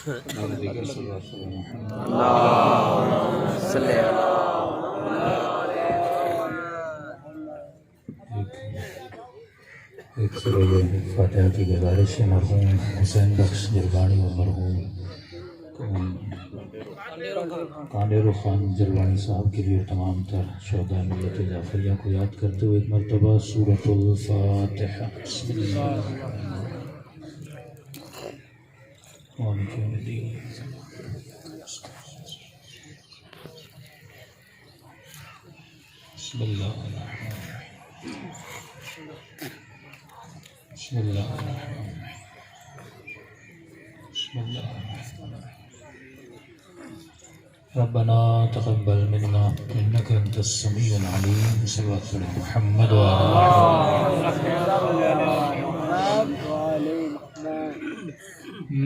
ایک سورہ فاتحہ کی گزارش ہے مرحوم حسین بخش جلوانی اور مرحوم کانڈیر خان جلوانی صاحب کے لیے تمام تر شہداء ملت جعفریہ کو یاد کرتے ہوئے ایک مرتبہ سورۃ الفاتحہ بسم اللہ الرحمن الرحیم بسم اللہ الرحمن الرحیم بسم اللہ الرحمن الرحیم بسم اللہ الرحمن الرحیم ربنا تقبل منا انك انت السميع العليم صلی اللہ علیہ محمد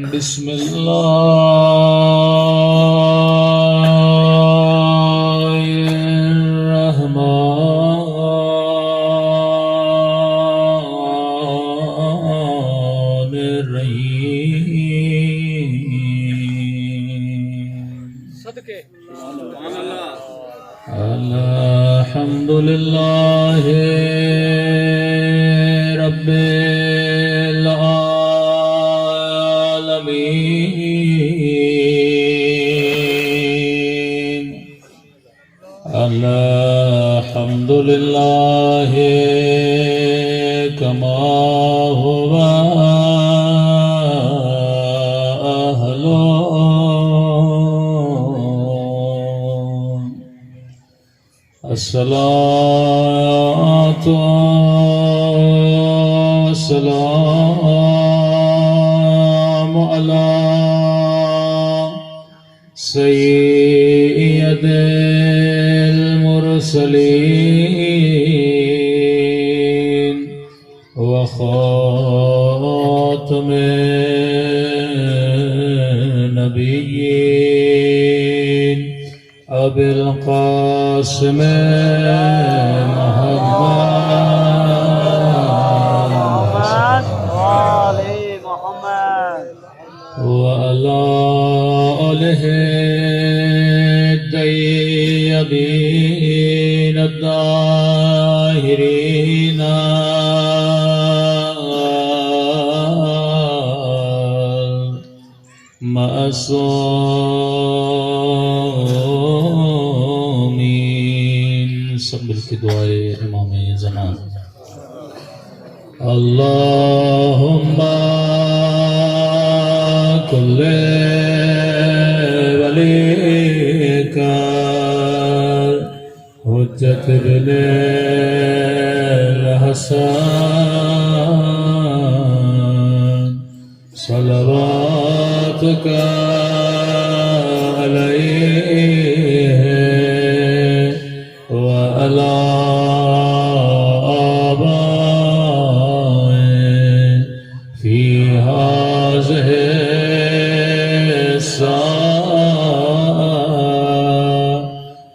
بسم الحمد للہ رب العالمین الحمد للہ کما هو اہلہ الصلاة والسلام على سيد المرسلين وخاتم النبيين أبي القاسم وعلى آله الطيبين الطاهرين معصومين سب مل کے دعائے امام زمان اللہم کل ولیک حجت بن الحسن صلواتک علیہ وعلی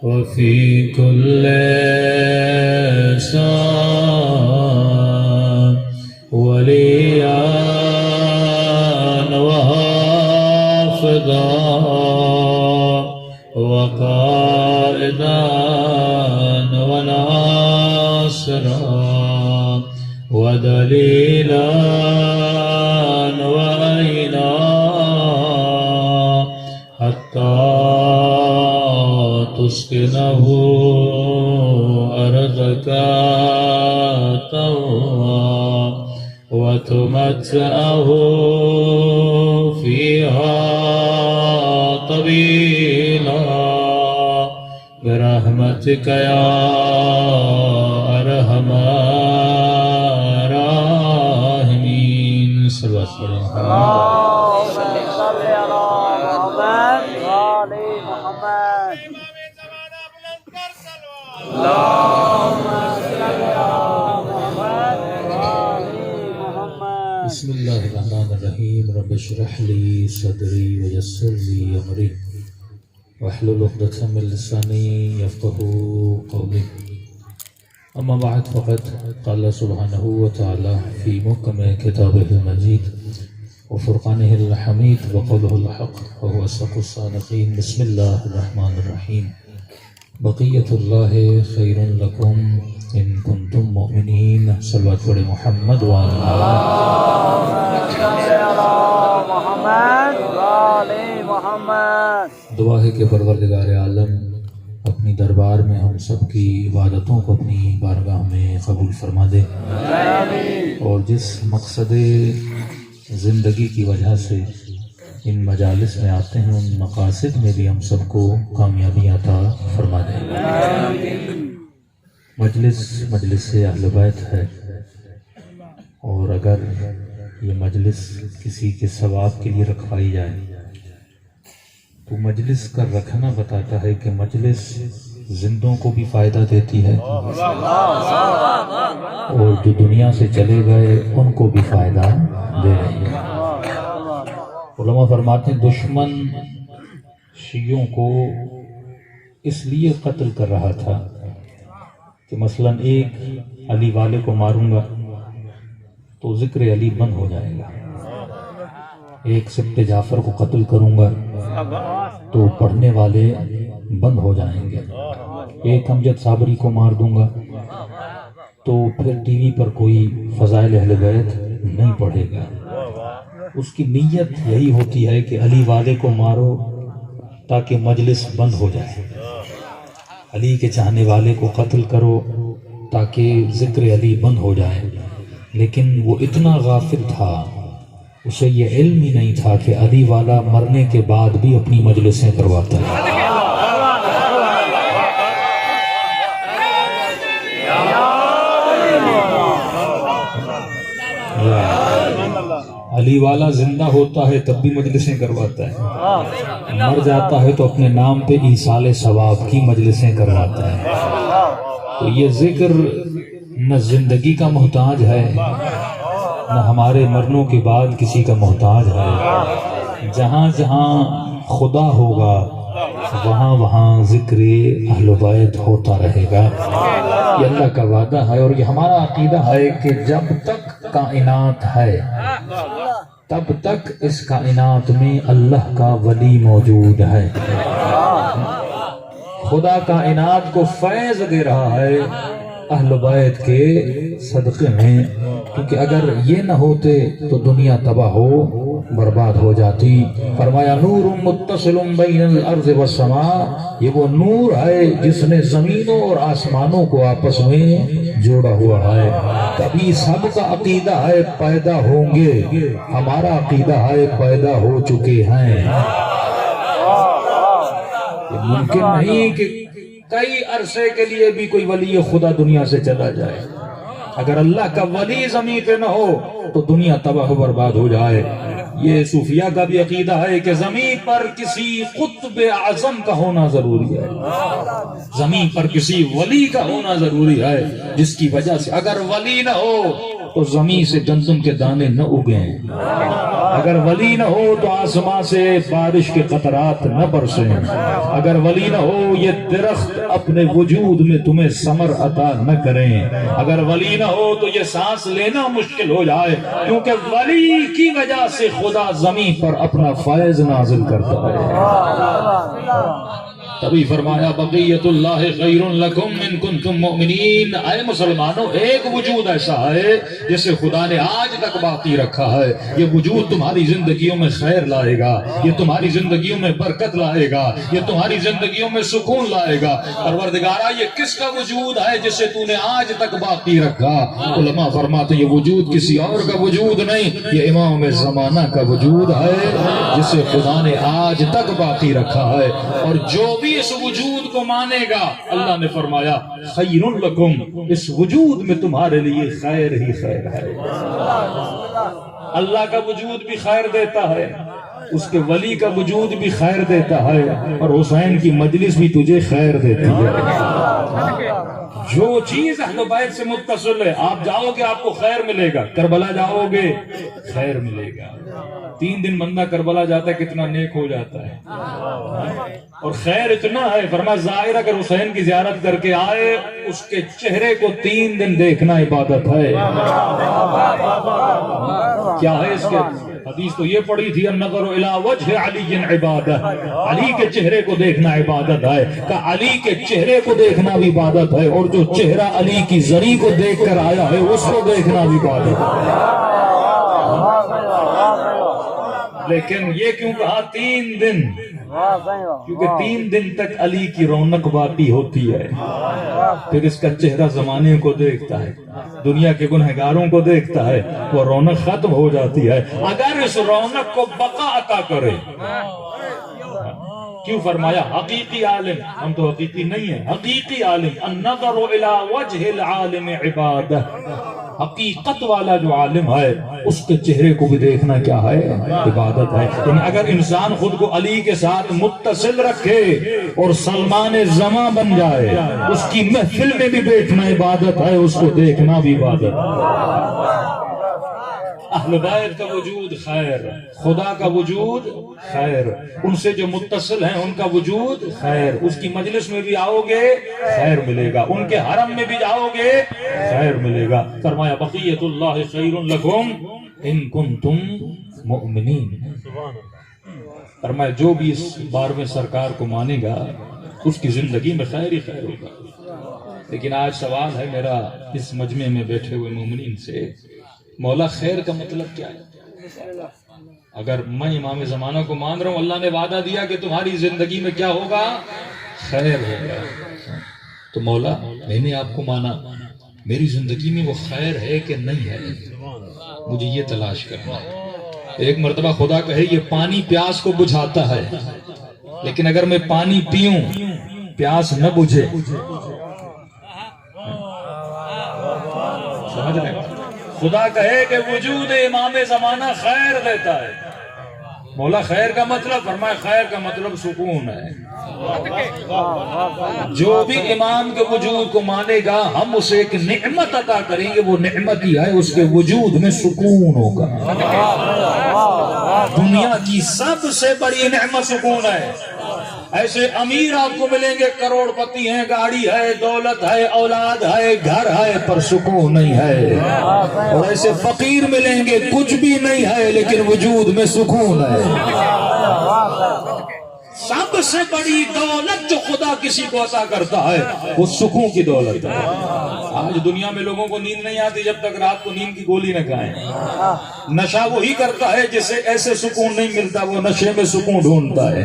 وفي كل ساعة وليا وحافظا وقائدا وناصرا ودليلا وعينا حتى تسكنه أرضك طوعا وتمتعه فيها طويلا برحمتك يا أرحم الراحمين صلى الله عليه وسلم بسم اللہ الرحمن الرحیم رب اشرح لی صدری ویسر لی امری واحلل عقدۃ من لسانی یفقهوا قولی اما بعد فقد قال سبحانہ وتعالی فی محکم کتابہ المجید وفرقانه الحميد وقوله الحق وهو أصدق الصادقين. بسم الله الرحمن الرحيم. بقية الله خير لكم إن كنتم مؤمنين. صلوات پر محمد وعلى محمد. دعا ہے کہ پروردگار عالم اپنی دربار میں ہم سب کی عبادتوں کو اپنی بارگاہ میں قبول فرما دے، اور جس مقصد زندگی کی وجہ سے ان مجالس میں آتے ہیں ان مقاصد میں بھی ہم سب کو کامیابی عطا فرما دے. مجلس اہل بیت ہے، اور اگر یہ مجلس کسی کے ثواب کے لیے رکھوائی جائے تو مجلس کا رکھنا بتاتا ہے کہ مجلس زندوں کو بھی فائدہ دیتی ہے اور جو دنیا سے چلے گئے ان کو بھی فائدہ دے رہی ہے. علماء فرماتے ہیں دشمن شیعوں کو اس لیے قتل کر رہا تھا کہ مثلا ایک علی والے کو ماروں گا تو ذکر علی بند ہو جائے گا، ایک سبت جعفر کو قتل کروں گا تو پڑھنے والے بند ہو جائیں گے، ایک امجد صابری کو مار دوں گا تو پھر ٹی وی پر کوئی فضائل اہل بیت نہیں پڑھے گا. اس کی نیت یہی ہوتی ہے کہ علی والے کو مارو تاکہ مجلس بند ہو جائے، علی کے چاہنے والے کو قتل کرو تاکہ ذکر علی بند ہو جائے. لیکن وہ اتنا غافل تھا، اسے یہ علم ہی نہیں تھا کہ علی والا مرنے کے بعد بھی اپنی مجلسیں کرواتا ہے. علی والا زندہ ہوتا ہے تب بھی مجلسیں کرواتا ہے، مر جاتا ہے تو اپنے نام پہ ایصال ثواب کی مجلسیں کرواتا ہے. تو یہ ذکر نہ زندگی کا محتاج ہے نہ ہمارے مرنوں کے بعد کسی کا محتاج ہے. جہاں جہاں خدا ہوگا وہاں وہاں ذکر اہل بیت ہوتا رہے گا. یہ اللہ کا وعدہ ہے اور یہ ہمارا عقیدہ ہے کہ جب تک کائنات ہے تب تک اس کائنات میں اللہ کا ولی موجود ہے. خدا کائنات کو فیض دے رہا ہے اہل بیت کے صدقے میں، کیونکہ اگر یہ نہ ہوتے تو دنیا تباہ ہو برباد ہو جاتی. فرمایا نور متصل بین الارض والسماء، یہ وہ نور ہے جس نے زمینوں اور آسمانوں کو آپس میں جوڑا ہوا ہے. کبھی سب کا عقیدہ ہے پیدا ہوں گے، ہمارا عقیدہ ہے پیدا ہو چکے ہیں. یہ ممکن نہیں کہ کئی عرصے کے لیے بھی کوئی ولی خدا دنیا سے چلا جائے. اگر اللہ کا ولی زمین پہ نہ ہو تو دنیا تباہ و برباد ہو جائے. یہ صوفیہ کا بھی عقیدہ ہے کہ زمین پر کسی قطب اعظم کا ہونا ضروری ہے، زمین پر کسی ولی کا ہونا ضروری ہے، جس کی وجہ سے اگر ولی نہ ہو تو زمین سے گندم کے دانے نہ اگیں، اگر ولی نہ ہو تو آسمان سے بارش کے قطرات نہ برسیں، اگر ولی نہ ہو یہ درخت اپنے وجود میں تمہیں ثمر عطا نہ کریں، اگر ولی نہ ہو تو یہ سانس لینا مشکل ہو جائے. کیونکہ ولی کی وجہ سے خدا زمین پر اپنا فیض نازل کرتا ہے. تبھی فرمایا بقیت اللہ خیر لکم ان کنتم مؤمنین. اے مسلمانوں، ایک وجود ایسا ہے جسے خدا نے آج تک باقی رکھا ہے. یہ وجود تمہاری زندگیوں میں خیر لائے گا، یہ تمہاری زندگیوں میں برکت لائے گا، یہ تمہاری زندگیوں میں سکون لائے گا. پروردگارا یہ کس کا وجود ہے جسے تو نے آج تک باقی رکھا؟ علماء فرماتے یہ وجود کسی اور کا وجود نہیں، یہ امام زمانہ کا وجود ہے جسے خدا نے آج تک باقی رکھا ہے. اور جو بھی اس وجود کو مانے گا، اللہ نے فرمایا خیر لکم، اس وجود میں تمہارے لیے خیر ہی خیر ہے. اللہ کا وجود بھی خیر دیتا ہے، اس کے ولی کا وجود بھی خیر دیتا ہے، اور حسین کی مجلس بھی تجھے خیر دیتی ہے. جو چیز اہل بیت سے متصل ہے، آپ جاؤ گے آپ کو خیر ملے گا. کربلا جاؤ گے خیر ملے گا. 3 دن بندہ کربلا جاتا ہے کتنا نیک ہو جاتا ہے. اور خیر اتنا ہے، فرمایا زائر اگر حسین کی زیارت کر کے آئے اس کے چہرے کو 3 دن دیکھنا عبادت ہے. کیا ہے اس کے حدیث تو یہ پڑھی تھی النظر الی وجہ علی عبادہ، علی کے چہرے کو دیکھنا عبادت ہے، کہ علی کے چہرے کو دیکھنا بھی عبادت ہے، اور جو چہرہ علی کی زری کو دیکھ کر آیا ہے اس کو دیکھنا بھی عبادت ہے۔ لیکن یہ کیوں کہا 3 دن؟ کیونکہ 3 دن تک علی کی رونق باقی ہوتی ہے، پھر اس کا چہرہ زمانے کو دیکھتا ہے، دنیا کے گنہگاروں کو دیکھتا ہے، وہ رونق ختم ہو جاتی ہے۔ اگر اس رونق کو بقا عطا کرے، کیوں فرمایا حقیقی عالم، ہم تو حقیقی نہیں ہیں، حقیقی عالم النظر الی وجہ العالم عبادہ، حقیقت والا جو عالم ہے اس کے چہرے کو بھی دیکھنا کیا ہے؟ عبادت ہے۔ یعنی اگر انسان خود کو علی کے ساتھ متصل رکھے اور سلمان زماں بن جائے، اس کی محفل میں بھی بیٹھنا عبادت ہے، اس کو دیکھنا بھی عبادت ہے۔ اہل بیت کا وجود خیر، خدا کا وجود خیر، ان سے جو متصل ہیں ان کا وجود خیر، اس کی مجلس میں بھی آؤ گے خیر ملے گا، ان کے حرم میں بھی جاؤ گے خیر ملے گا۔ فرمایا بقیت اللہ خیر لکم ان کنتم مؤمنین۔ فرمایا جو بھی اس بار میں سرکار کو مانے گا اس کی زندگی میں خیر ہی خیر ہوگا۔ لیکن آج سوال ہے میرا اس مجمع میں بیٹھے ہوئے مومنین سے، مولا خیر کا مطلب کیا ہے؟ اگر میں امام زمانہ کو مان رہا ہوں، اللہ نے وعدہ دیا کہ تمہاری زندگی میں کیا ہوگا؟ خیر ہوگا، تو مولا میں نے آپ کو مانا، میری زندگی میں وہ خیر ہے کہ نہیں ہے؟ مجھے یہ تلاش کرنا ہے۔ ایک مرتبہ خدا کہے یہ پانی پیاس کو بجھاتا ہے، لیکن اگر میں پانی پیوں پیاس نہ بجھے، سمجھ رہے ہیں؟ خدا کہے کہ وجود امام زمانہ خیر دیتا ہے، مولا خیر کا مطلب، فرمایا خیر کا مطلب سکون ہے۔ جو بھی امام کے وجود کو مانے گا ہم اسے ایک نعمت عطا کریں گے، وہ نعمت ہی ہے اس کے وجود میں سکون ہوگا۔ دنیا کی سب سے بڑی نعمت سکون ہے۔ ایسے امیر آپ کو ملیں گے، کروڑ پتی ہیں، گاڑی ہے، دولت ہے، اولاد ہے، گھر ہے، پر سکون نہیں ہے۔ اور ایسے فقیر ملیں گے، کچھ بھی نہیں ہے لیکن وجود میں سکون ہے۔ سب سے بڑی دولت جو خدا کسی کو عطا کرتا ہے وہ سکون کی دولت ہے۔ آج دنیا میں لوگوں کو نیند نہیں آتی جب تک رات کو نیند کی گولی نہ کھائیں۔ نشہ وہی کرتا ہے جسے ایسے سکون نہیں ملتا، وہ نشے میں سکون ڈھونڈتا ہے،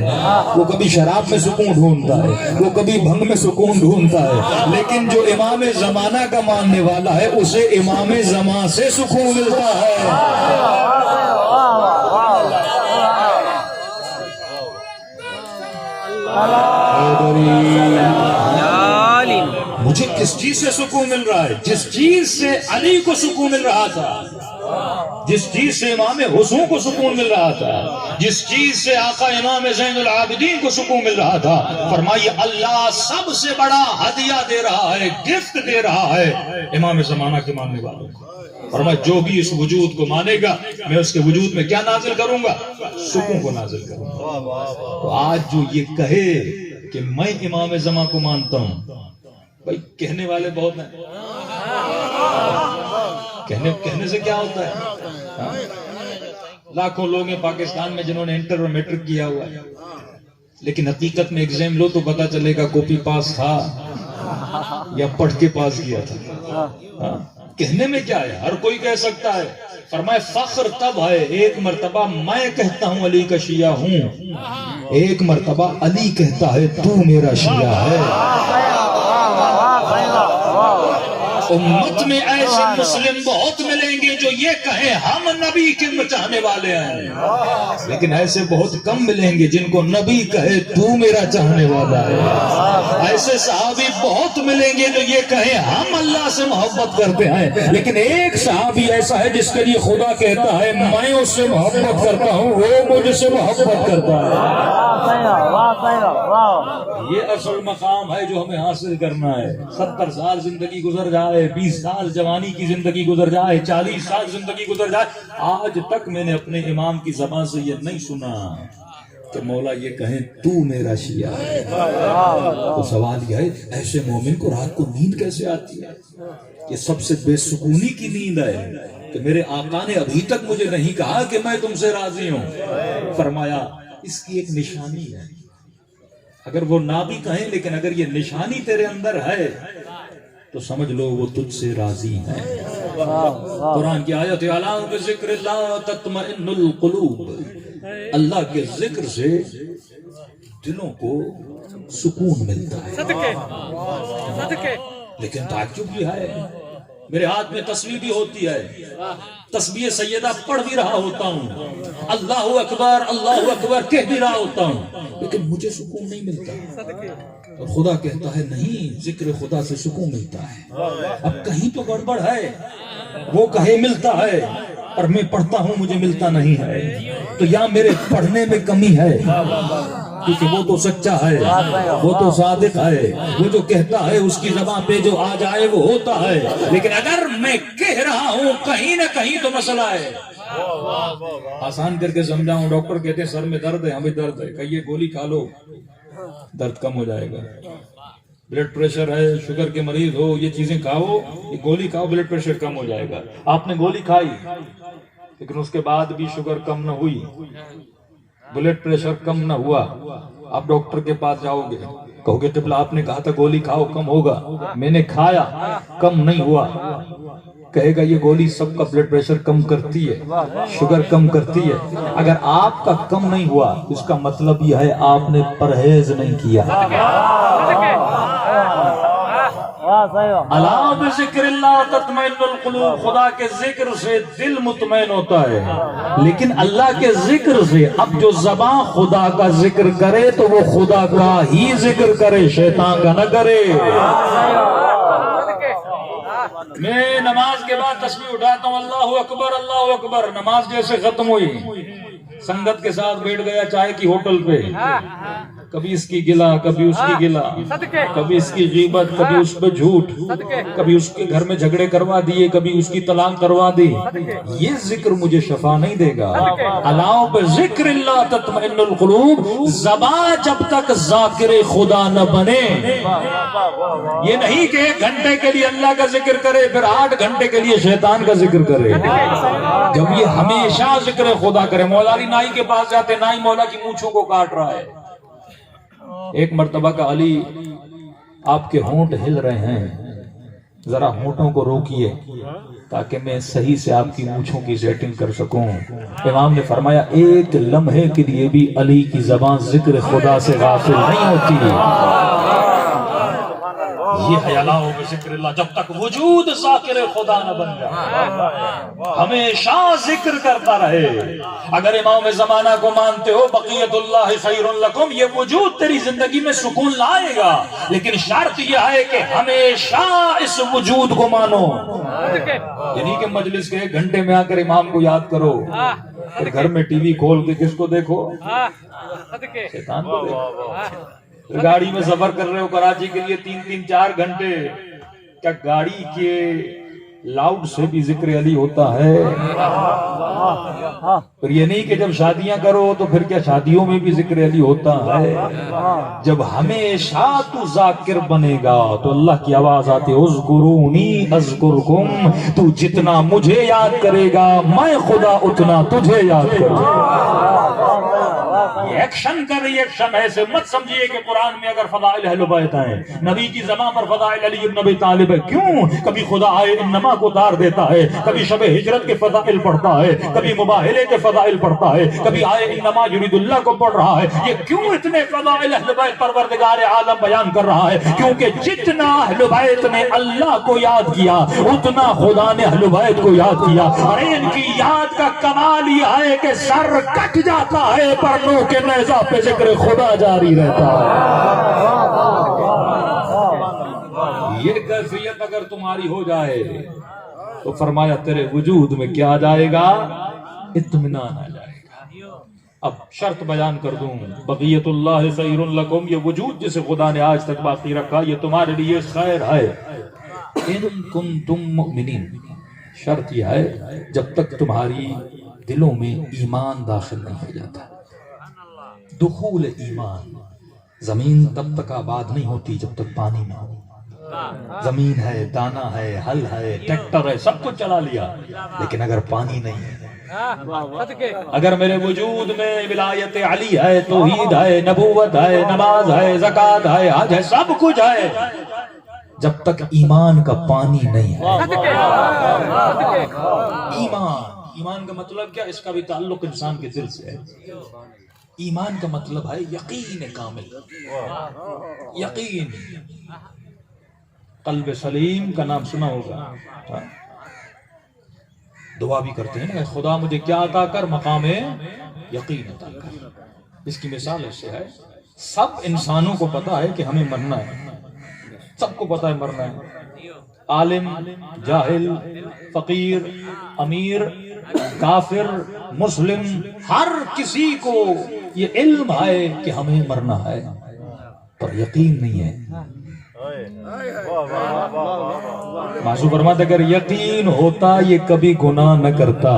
وہ کبھی شراب میں سکون ڈھونڈتا ہے، وہ کبھی بھنگ میں سکون ڈھونڈتا ہے، لیکن جو امام زمانہ کا ماننے والا ہے اسے امام زمان سے سکون ملتا ہے۔ مجھے کس چیز سے سکون مل رہا ہے؟ جس چیز سے علی کو سکون مل رہا تھا، جس چیز سے امام حسین کو سکون مل رہا تھا، جس چیز سے آقا امام زین العابدین کو سکون مل رہا تھا، فرمائیے اللہ سب سے بڑا ہدیہ دے رہا ہے، گفٹ دے رہا ہے امام زمانہ کے ماننے والوں کو۔ فرمایا جو بھی اس وجود کو مانے گا میں اس کے وجود میں کیا نازل کروں گا؟ سکون کو نازل کروں گا۔ تو آج جو یہ کہے کہ میں امام زمان کو مانتا ہوں، بھائی کہنے والے بہت ہیں، کہنے سے کیا ہوتا ہے؟ لاکھوں لوگ ہیں پاکستان میں جنہوں نے انٹر اور میٹرک کیا ہوا ہے، لیکن حقیقت میں ایگزام لو تو پتا چلے گا کاپی پاس تھا یا پڑھ کے پاس کیا تھا۔ کہنے میں کیا ہے؟ ہر کوئی کہہ سکتا ہے۔ فرمائے فخر تب ہے ایک مرتبہ میں کہتا ہوں علی کا شیعہ ہوں، ایک مرتبہ علی کہتا ہے تو میرا شیعہ ہے۔ امت میں ایسے مسلم بہت ملیں گے جو یہ کہیں ہم نبی کے چاہنے والے ہیں، لیکن ایسے بہت کم ملیں گے جن کو نبی کہے تو میرا چاہنے والا ہے۔ ایسے صحابی بہت ملیں گے جو یہ کہیں ہم اللہ سے محبت کرتے ہیں، لیکن ایک صحابی ایسا ہے جس کے لیے خدا کہتا ہے میں اس سے محبت کرتا ہوں، وہ مجھ سے محبت کرتا ہے۔ یہ اصل مقام ہے جو ہمیں حاصل کرنا ہے۔ 70 سال زندگی گزر جائے، 20 سال جوانی کی زندگی گزر جائے، 40 سال زندگی گزر جائے، آج تک میں نے اپنے امام کی زبان سے یہ نہیں سنا کہ مولا یہ کہیں تو میرا شیعہ ہے، تو سوال یہ ہے ایسے مومن کو رات کو نیند کیسے آتی ہے؟ یہ سب سے بے سکونی کی نیند ہے کہ میرے آقا نے ابھی تک مجھے نہیں کہا کہ میں تم سے راضی ہوں۔ فرمایا اس کی ایک نشانی ہے، اگر وہ نہ بھی کہیں لیکن اگر یہ نشانی تیرے اندر ہے تو سمجھ لو وہ تجھ سے راضی ہے۔ قرآن کی آیت اعلیٰ بذکر اللہ تطمئن القلوب، اللہ کے ذکر سے دلوں کو سکون ملتا ہے۔ لیکن تعجب یہ ہے، میرے ہاتھ میں تسبیح بھی ہوتی ہے، تسبیح سیدہ پڑھ بھی رہا ہوتا ہوں، اللہ اکبر کہہ بھی رہا ہوتا ہوں، لیکن مجھے سکون نہیں ملتا۔ اور خدا کہتا ہے نہیں، ذکر خدا سے سکون ملتا ہے۔ اب کہیں تو گڑبڑ ہے، وہ کہے ملتا ہے اور میں پڑھتا ہوں مجھے ملتا نہیں ہے، تو یا میرے پڑھنے میں کمی ہے، کیونکہ وہ تو سچا ہے، وہ تو صادق ہے، وہ جو کہتا ہے اس کی زبان پہ جو آ جائے وہ ہوتا ہے، لیکن اگر میں کہہ رہا ہوں کہیں نہ کہیں تو مسئلہ ہے۔ آسان کر کے سمجھاؤں، ڈاکٹر کہتے ہیں سر میں درد ہے، ہمیں درد ہے، کہیے گولی کھا لو درد کم ہو جائے گا۔ بلڈ پریشر ہے، شوگر کے مریض ہو، یہ چیزیں کھاؤ، یہ گولی کھاؤ، بلڈ پریشر کم ہو جائے گا۔ آپ نے گولی کھائی لیکن اس کے بعد بھی شوگر کم نہ ہوئی، بلڈ پریشر کم نہ ہوا، آپ ڈاکٹر کے پاس جاؤ گے، کہو گے قبلہ آپ نے کہا تھا گولی کھاؤ کم ہوگا، میں نے کھایا کم نہیں ہوا، کہے گا یہ گولی سب کا بلڈ پریشر کم کرتی ہے، شوگر کم کرتی ہے، اگر آپ کا کم نہیں ہوا اس کا مطلب یہ ہے آپ نے پرہیز نہیں کیا۔ الا بذکر اللہ تطمئن القلوب، خدا کے ذکر سے دل مطمئن ہوتا ہے، لیکن اللہ کے ذکر سے اب جو زبان خدا کا ذکر کرے تو وہ خدا کا ہی ذکر کرے، شیطان کا نہ کرے۔ میں نماز کے بعد تسبیح اٹھاتا ہوں، اللہ اکبر، نماز جیسے ختم ہوئی سنگت کے ساتھ بیٹھ گیا چائے کی ہوٹل پہ، کبھی اس کی گلا کبھی اس کی گلا، کبھی اس کی غیبت کبھی اس پہ جھوٹ، کبھی اس کے گھر میں جھگڑے کروا دیے، کبھی اس کی طلاق کروا دی، یہ ذکر مجھے شفا نہیں دے گا۔ الا بذکر اللہ تطمئن القلوب، زبان جب تک ذاکر خدا نہ بنے، یہ نہیں کہ 1 گھنٹے کے لیے اللہ کا ذکر کرے پھر 8 گھنٹے کے لیے شیطان کا ذکر کرے، جب یہ ہمیشہ ذکر خدا کرے۔ مولا علی نائی کے پاس جاتے، نائی مولا کی مونچھوں کو کاٹ رہا ہے، ایک مرتبہ کا علی آپ کے ہونٹ ہل رہے ہیں، ذرا ہونٹوں کو روکیے تاکہ میں صحیح سے آپ کی مونچھوں کی سیٹنگ کر سکوں۔ امام نے فرمایا 1 لمحے کے لیے بھی علی کی زبان ذکر خدا سے غافل نہیں ہوتی۔ یہ ہے الا بذکر اللہ، جب تک وجود ذاکر خدا نہ بن جائے ہمیشہ ذکر کرتا رہے۔ اگر امام زمانہ کو مانتے ہو بقیت اللہ خیر لکم، یہ وجود تیری زندگی میں سکون لائے گا، لیکن شرط یہ ہے کہ ہمیشہ اس وجود کو مانو، یعنی کہ مجلس کے 1 گھنٹے میں آ کر امام کو یاد کرو، پھر گھر میں ٹی وی کھول کے کس کو دیکھو؟ شیطان کو دیکھو۔ گاڑی میں سفر کر رہے ہو کراچی کے لیے 3-4 گھنٹے، کیا گاڑی کے لاؤڈ سے بھی ذکر علی ہوتا ہے؟ پھر یہ نہیں کہ جب شادیاں کرو تو پھر کیا شادیوں میں بھی ذکر علی ہوتا ہے؟ جب ہمیشہ تو ذاکر بنے گا تو اللہ کی آواز آتی ہے اذکرونی اذکرکم، تو جتنا مجھے یاد کرے گا میں خدا اتنا تجھے یاد کروں گا۔ یہ ایکشن کا ریئیکشن ہے، اسے مت سمجھیے کہ قرآن میں اگر فضائل اہل بیت ہیں، نبی کی زبان پر فضائل علی ابن ابی طالب ہے، کیوں؟ کبھی خدا آئے انما کو اتار دیتا ہے، کبھی شب ہجرت کے فضائل پڑھتا ہے، کبھی مباہلے کے فضائل پڑھتا ہے، کبھی آئے انما یرید اللہ کو پڑھ رہا ہے۔ یہ کیوں اتنے فضائل اہل بیت پروردگار عالم بیان کر رہا ہے؟ کیونکہ جتنا اہل بیت نے اللہ کو یاد کیا اتنا خدا نے اہل بیت کو یاد کیا، اور ان کی یاد کا کمال یہ ہے کہ سر کٹ جاتا ہے پر نو کے نیزہ پہ ذکر خدا جاری رہتا ہے۔ یہ کیفیت اگر تمہاری ہو جائے تو فرمایا تیرے وجود میں کیا آ جائے گا؟ اطمینان آ جائے گا۔ اب شرط بیان کر دوں، بقیت اللہ خیر لکم، یہ وجود جسے خدا نے آج تک باقی رکھا یہ تمہارے لیے خیر ہے، ان کنتم مؤمنین۔ شرط یہ ہے جب تک تمہاری دلوں میں ایمان داخل نہیں ہو جاتا، دخول ایمان. زمین تب تک آباد نہیں ہوتی جب تک پانی نہ ہو. زمین ہے، دانا ہے، ہل ہے، ٹریکٹر ہے، سب کچھ چلا لیا، لیکن اگر پانی نہیں ہے، اگر میرے وجود میں ولایت علی ہے، توحید ہے، نبوت ہے، نماز ہے، زکات ہے، حج ہے، سب کچھ ہے، جب تک ایمان کا پانی نہیں ہے. ایمان کا مطلب کیا؟ اس کا بھی تعلق انسان کے دل سے ہے. ایمان کا مطلب ہے یقین کامل. یقین. قلب سلیم کا نام سنا ہوگا. دعا بھی کرتے ہیں نا، خدا مجھے کیا عطا کر؟ مقام یقین عطا کر. اس کی مثال ایسے ہے، سب انسانوں کو پتا ہے کہ ہمیں مرنا ہے، سب کو پتا ہے مرنا ہے. عالم، جاہل، فقیر، امیر، کافر، مسلم، ہر کسی کو یہ علم ہے کہ ہمیں مرنا ہے، پر یقین نہیں ہے. معصوم فرماتے اگر یقین ہوتا یہ کبھی گناہ نہ کرتا.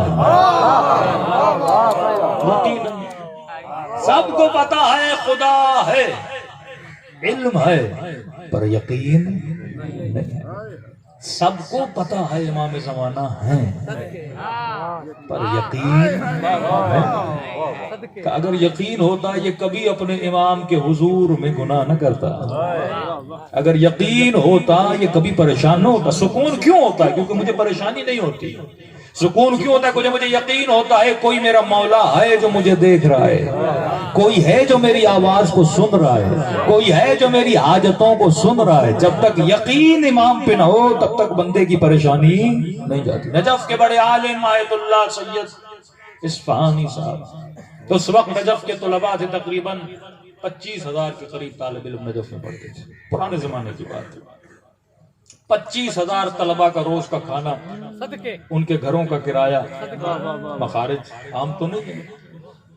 سب کو پتا ہے خدا ہے، علم ہے، پر یقین نہیں ہے. سب کو پتا ہے امام زمانہ ہیں، پر یقین ہے. اگر یقین ہوتا یہ کبھی اپنے امام کے حضور میں گناہ نہ کرتا. اگر یقین ہوتا یہ کبھی پریشان نہ ہوتا. سکون کیوں ہوتا ہے؟ کیونکہ مجھے پریشانی نہیں ہوتی. سکون کیوں ہوتا ہے؟ کیونکہ مجھے یقین ہوتا ہے کوئی میرا مولا ہے جو مجھے دیکھ رہا ہے، کوئی ہے جو میری آواز کو سن رہا ہے، کوئی ہے جو میری حاجتوں کو سن رہا ہے. جب تک یقین امام پہ نہ ہو تب تک بندے کی پریشانی نہیں جاتی. نجف کے بڑے عالم آیت اللہ سید اصفہانی صاحب، اس وقت نجف کے طلباء تھے تقریباً 25,000 کے قریب طالب علم نجف میں پڑھتے تھے. پرانے زمانے کی بات ہے. 25,000 طلباء کا روز کا کھانا، ان کے گھروں کا کرایہ، مخارج عام تو نہیں ہے.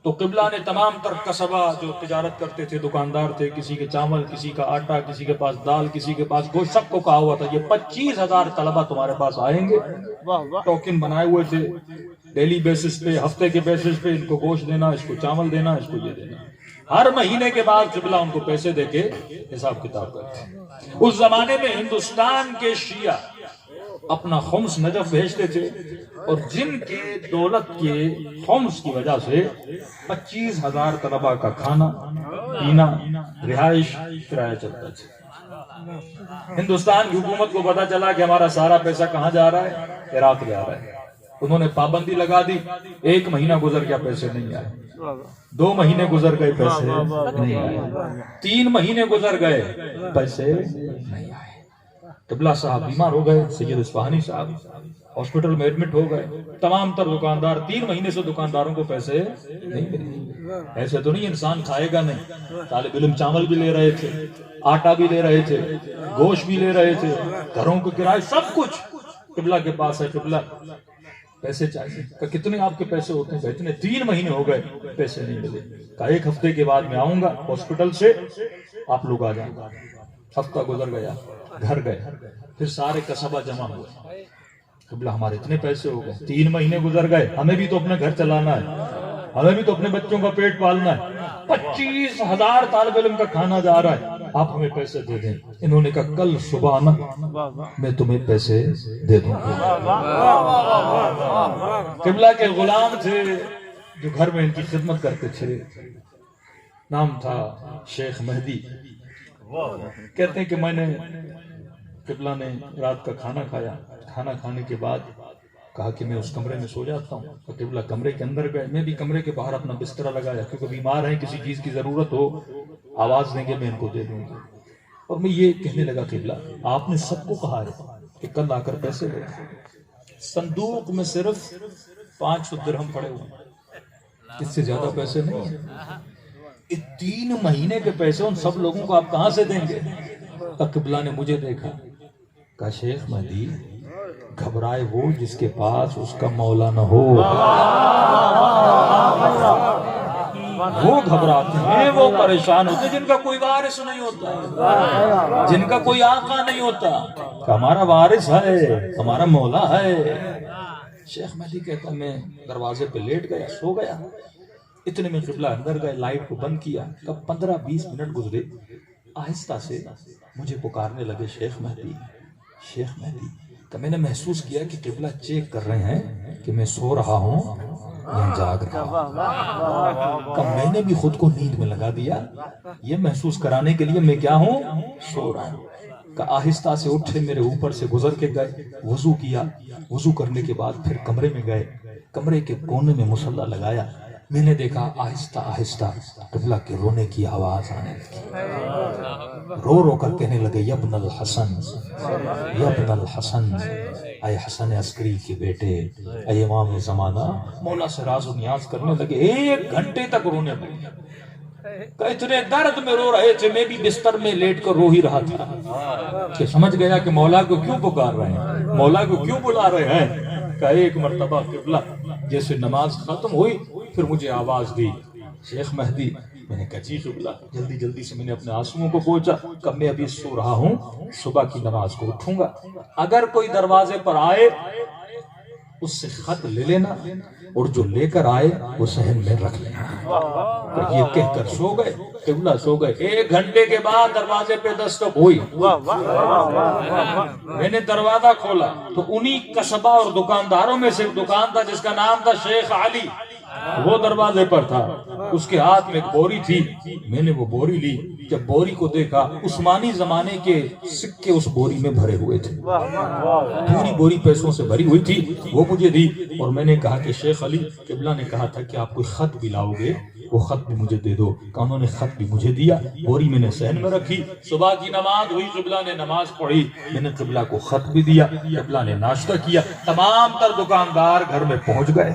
تو قبلہ نے تمام تر قصبہ جو تجارت کرتے تھے، دکاندار تھے، کسی کے چاول، کسی کا آٹا، کسی کے پاس دال، کسی کے پاس گوشت، سب کو کہا ہوا تھا یہ 25,000 طلباء تمہارے پاس آئیں گے. ٹوکن بنائے ہوئے تھے، ڈیلی بیسس پہ، ہفتے کے بیسس پہ ان کو گوشت دینا، اس کو چاول دینا، اس کو یہ دینا. ہر مہینے کے بعد قبلہ ان کو پیسے دے کے حساب کتاب کرتے. اس زمانے میں ہندوستان کے شیعہ اپنا خمس نجف بھیجتے تھے، اور جن کے دولت کے خمس کی وجہ سے 25,000 طلباء کا کھانا، پینا، رہائش، کرایہ چلتا تھا. ہندوستان کی حکومت کو پتا چلا کہ ہمارا سارا پیسہ کہاں جا رہا ہے؟ عراق جا رہا ہے. انہوں نے پابندی لگا دی. 1 مہینہ گزر گیا، پیسے نہیں آئے. 2 مہینے گزر گئے، پیسے نہیں آئے. 3 مہینے گزر گئے، پیسے نہیں آئے. قبلہ صاحب بیمار ہو گئے. سید اصفہانی صاحب ہاسپٹل میں ایڈمٹ ہو گئے. تمام تر دکاندار 3 مہینے سے دکانداروں کو پیسے نہیں ملے. ایسے تو نہیں انسان کھائے گا نہیں. طالب علم چاول بھی لے رہے تھے، آٹا بھی لے رہے تھے، گوشت بھی لے رہے تھے، گھروں کے کرائے، سب کچھ قبلہ کے پاس ہے. قبلہ پیسے چاہیے. کہ کتنے آپ کے پیسے ہوتے ہیں؟ اتنے. 3 مہینے ہو گئے، پیسے نہیں ملے. کہا 1 ہفتے کے بعد میں آؤں گا ہاسپٹل سے، آپ لوگ آ جائیں. ہفتہ گزر گیا، گھر گئے. پھر سارے قصبہ جمع ہوئے. قبلہ ہمارے اتنے پیسے ہو گئے، 3 مہینے گزر گئے، ہمیں بھی تو اپنے گھر چلانا ہے، ہمیں بھی تو اپنے بچوں کا پیٹ پالنا ہے. 25,000 طالب علم کا کھانا جا رہا ہے، آپ ہمیں پیسے دے دیں. انہوں نے کہا کل صبح نا میں تمہیں پیسے دے دوں گا. قبلہ کے غلام تھے جو گھر میں ان کی خدمت کرتے تھے، نام تھا شیخ مہدی. کہتے ہیں کہ میں نے، قبلہ نے رات کا کھانا کھایا. کھانا کھانے کے بعد کہا کہ میں اس کمرے میں سو جاتا ہوں. تو قبلہ کمرے کے اندر گئے. میں بھی کمرے کے باہر اپنا بسترا لگایا، کیونکہ بیمار ہیں، کسی چیز کی ضرورت ہو آواز دیں گے، میں ان کو دے دوں گا. اور میں یہ کہنے لگا قبلہ آپ نے سب کو کہا ہے کہ کل آ کر پیسے لے. صندوق میں صرف 500 درہم پڑے ہوئے، اس سے زیادہ پیسے نہیں ہیں. 3 مہینے کے پیسے ان سب لوگوں کو آپ کہاں سے دیں گے؟ قبلہ نے مجھے دیکھا، کہا شیخ مہدی گھبرائے وہ جس کے پاس اس کا مولا نہ ہو. وہ گھبراتے ہیں، وہ پریشان ہوتے ہیں جن کا کوئی وارث نہیں ہوتا، جن کا کوئی آقا نہیں ہوتا. ہمارا وارث ہے، ہمارا مولا ہے. شیخ مہدی کہتا میں دروازے پہ لیٹ گیا، سو گیا. اتنے میں قبلہ اندر گئے، لائٹ کو بند کیا، کب 15-20 منٹ گزرے، آہستہ سے مجھے پکارنے لگے شیخ مہدی، شیخ مہدی۔ تو میں نے محسوس کیا کہ قبلہ چیک کر رہے ہیں کہ میں سو رہا ہوں یا جاگ رہا ہوں۔ کہ میں نے بھی خود کو نیند میں لگا دیا، یہ محسوس کرانے کے لیے میں کیا ہوں، سو رہا ہوں۔ کہ آہستہ سے اٹھے، میرے اوپر سے گزر کے گئے، وضو کیا، وضو کرنے کے بعد پھر کمرے میں گئے، کمرے کے کونے میں مصلی لگایا، میں نے دیکھا آہستہ آہستہ قبلہ کے رونے کی آواز آنے لگی، رو رو کر کہنے لگے یبن الحسن، یبن الحسن، اے حسن عسکری کے بیٹے، اے امام زمانہ۔ مولا سے راز و نیاز کرنے لگے، 1 گھنٹے تک رونے لگے، کہ اتنے درد میں رو رہے تھے، میں بھی بستر میں لیٹ کر رو ہی رہا تھا کہ سمجھ گیا کہ مولا کو کیوں پکار رہے ہیں، مولا کو کیوں بلا رہے ہیں۔ کہ ایک مرتبہ قبلہ جیسے نماز ختم ہوئی پھر مجھے آواز دی شیخ مہدی۔ میں نے کہا جی قبلہ۔ جلدی جلدی سے میں نے اپنے آنسوؤں کو پوچھا کہ میں ابھی سو رہا ہوں، صبح کی نماز کو اٹھوں گا، اگر کوئی دروازے پر آئے اس سے خط لے لینا، اور جو لے کر آئے وہ صحن میں رکھ لینا۔ تو یہ کہہ کر سو گئے، قبلہ سو گئے۔ 1 گھنٹے کے بعد دروازے پہ دستک ہوئی، میں نے دروازہ کھولا تو انہی قصبہ اور دکانداروں میں سے دکان تھا جس کا نام تھا شیخ علی، وہ دروازے پر تھا، اس کے ہاتھ میں ایک بوری تھی، میں نے وہ بوری لی، جب بوری کو دیکھا عثمانی زمانے کے سکے اس بوری میں بھرے ہوئے تھے، پوری بوری پیسوں سے بھری ہوئی تھی، وہ مجھے دی، اور میں نے کہا کہ شیخ علی، قبلہ نے کہا تھا کہ آپ کوئی خط بھی لاؤ گے، وہ خط بھی مجھے دے دو، کہ انہوں نے خط بھی مجھے دیا، بوری میں نے صحن میں رکھی، صبح کی نماز ہوئی، قبلہ نے نماز پڑھی، میں نے قبلہ کو خط بھی دیا، قبلہ نے ناشتہ کیا، تمام تر دکاندار گھر میں پہنچ گئے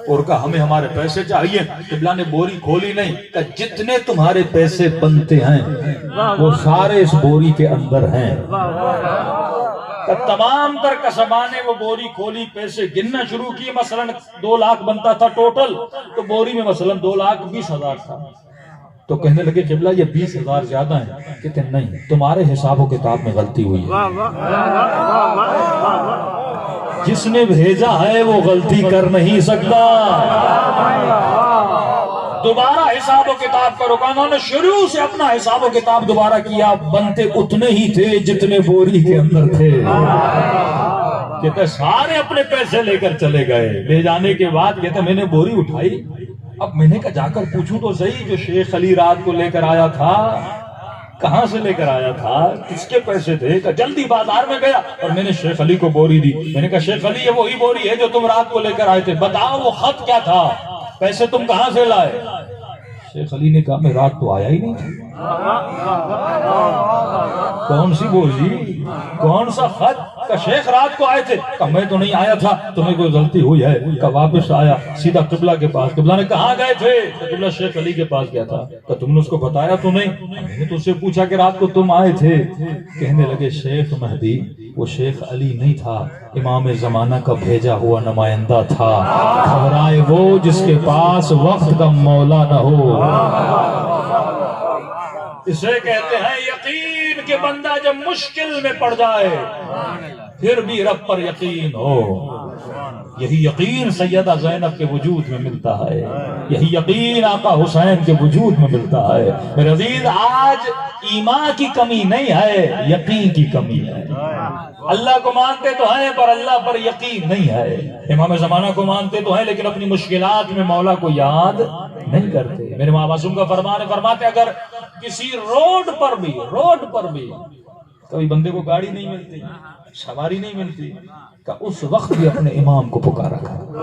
اور کہا ہمیں ہمارے پیسے چاہیے۔ قبلہ نے بوری کھولی نہیں، کہ جتنے تمہارے پیسے بنتے ہیں وہ سارے اس بوری کے اندر ہیں۔ تمام تر قصبہ نے وہ بوری کھولی، پیسے گننا شروع کیے، مثلا 2 لاکھ بنتا تھا ٹوٹل، تو بوری میں مثلا 2,20,000 تھا، تو کہنے لگے قبلہ یہ 20,000 زیادہ ہیں، کہتے نہیں تمہارے حساب و کتاب میں غلطی ہوئی ہے، جس نے بھیجا ہے وہ غلطی کر نہیں سکتا، دوبارہ حساب و کتاب کرو۔ انہوں نے شروع سے اپنا حساب و کتاب دوبارہ کیا، بنتے اتنے ہی تھے جتنے بوری کے اندر تھے، کہتے سارے اپنے پیسے لے کر چلے گئے۔ لے جانے کے بعد کہتے میں نے بوری اٹھائی، اب میں نے کہا جا کر پوچھوں تو صحیح، جو شیخ علی رات کو لے کر آیا تھا کہاں سے لے کر آیا تھا، کس کے پیسے تھے؟ کہ جلدی بازار میں گیا اور میں نے شیخ علی کو بوری دی، میں نے کہا شیخ علی یہ وہی بوری ہے جو تم رات کو لے کر آئے تھے، بتاؤ وہ خط کیا تھا، پیسے تم کہاں سے لائے؟ شیخ علی نے کہا میں رات تو آیا ہی نہیں تھا۔ کون سی بوری، کون سا خط؟ کہ شیخ رات کو آئے تھے، کہ میں تو نہیں آیا تھا، تمہیں کوئی غلطی ہوئی ہے۔ کہ واپس آیا سیدھا قبلہ کے پاس، قبلہ نے کہاں گئے تھے؟ کہ قبلہ شیخ علی کے پاس گیا تھا۔ کہ تم نے اس کو بتایا تو نہیں؟ میں نے تو اس سے پوچھا کہ رات کو تم آئے تھے۔ کہنے لگے شیخ مہدی وہ شیخ علی نہیں تھا، امام زمانہ کا بھیجا ہوا نمائندہ تھا، گھبرائے وہ جس کے پاس وقت کا مولا نہ ہو۔ اسے کہتے ہیں یقین کہ بندہ جب مشکل میں پڑ جائے پھر بھی رب پر یقین ہو۔ یہی یقین سیدہ زینب کے وجود میں ملتا ہے، یہی یقین آقا حسین کے وجود میں ملتا ہے۔ میرے عزیز آج ایمان کی کمی نہیں ہے، یقین کی کمی ہے۔ اللہ کو مانتے تو ہیں پر اللہ پر یقین نہیں ہے، امام زمانہ کو مانتے تو ہیں لیکن اپنی مشکلات میں مولا کو یاد نہیں کرتے۔ میرے ماں معصوم کا فرمان ہے، فرماتے اگر کسی روڈ پر بھی کبھی بندے کو گاڑی نہیں ملتی، سواری نہیں ملتی، کہ اس وقت بھی اپنے امام کو پکارا کرو۔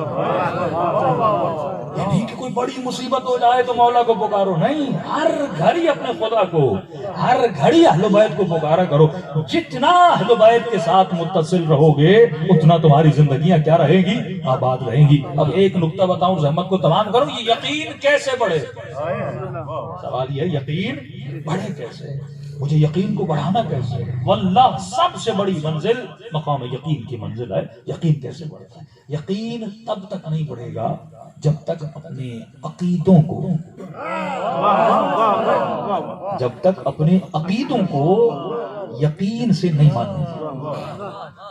یعنی کہ کوئی بڑی مصیبت ہو جائے تو مولا کو پکارو نہیں، ہر گھڑی اپنے خدا کو، ہر گھڑی اہل بیت کو پکارا کرو۔ جتنا اہل بیت کے ساتھ متصل رہو گے اتنا تمہاری زندگیاں کیا رہیں گی؟ آباد رہیں گی۔ اب ایک نقطہ بتاؤں زحمت کو تمام کرو، یہ یقین کیسے بڑھے؟ سوال یہ یقین بڑھے کیسے؟ مجھے یقین کو بڑھانا کیسے؟ واللہ سب سے بڑی منزل مقام یقین کی منزل ہے۔ یقین کیسے بڑھتا ہے؟ یقین تب تک نہیں بڑھے گا جب تک اپنے عقیدوں کو یقین سے نہیں مانیں۔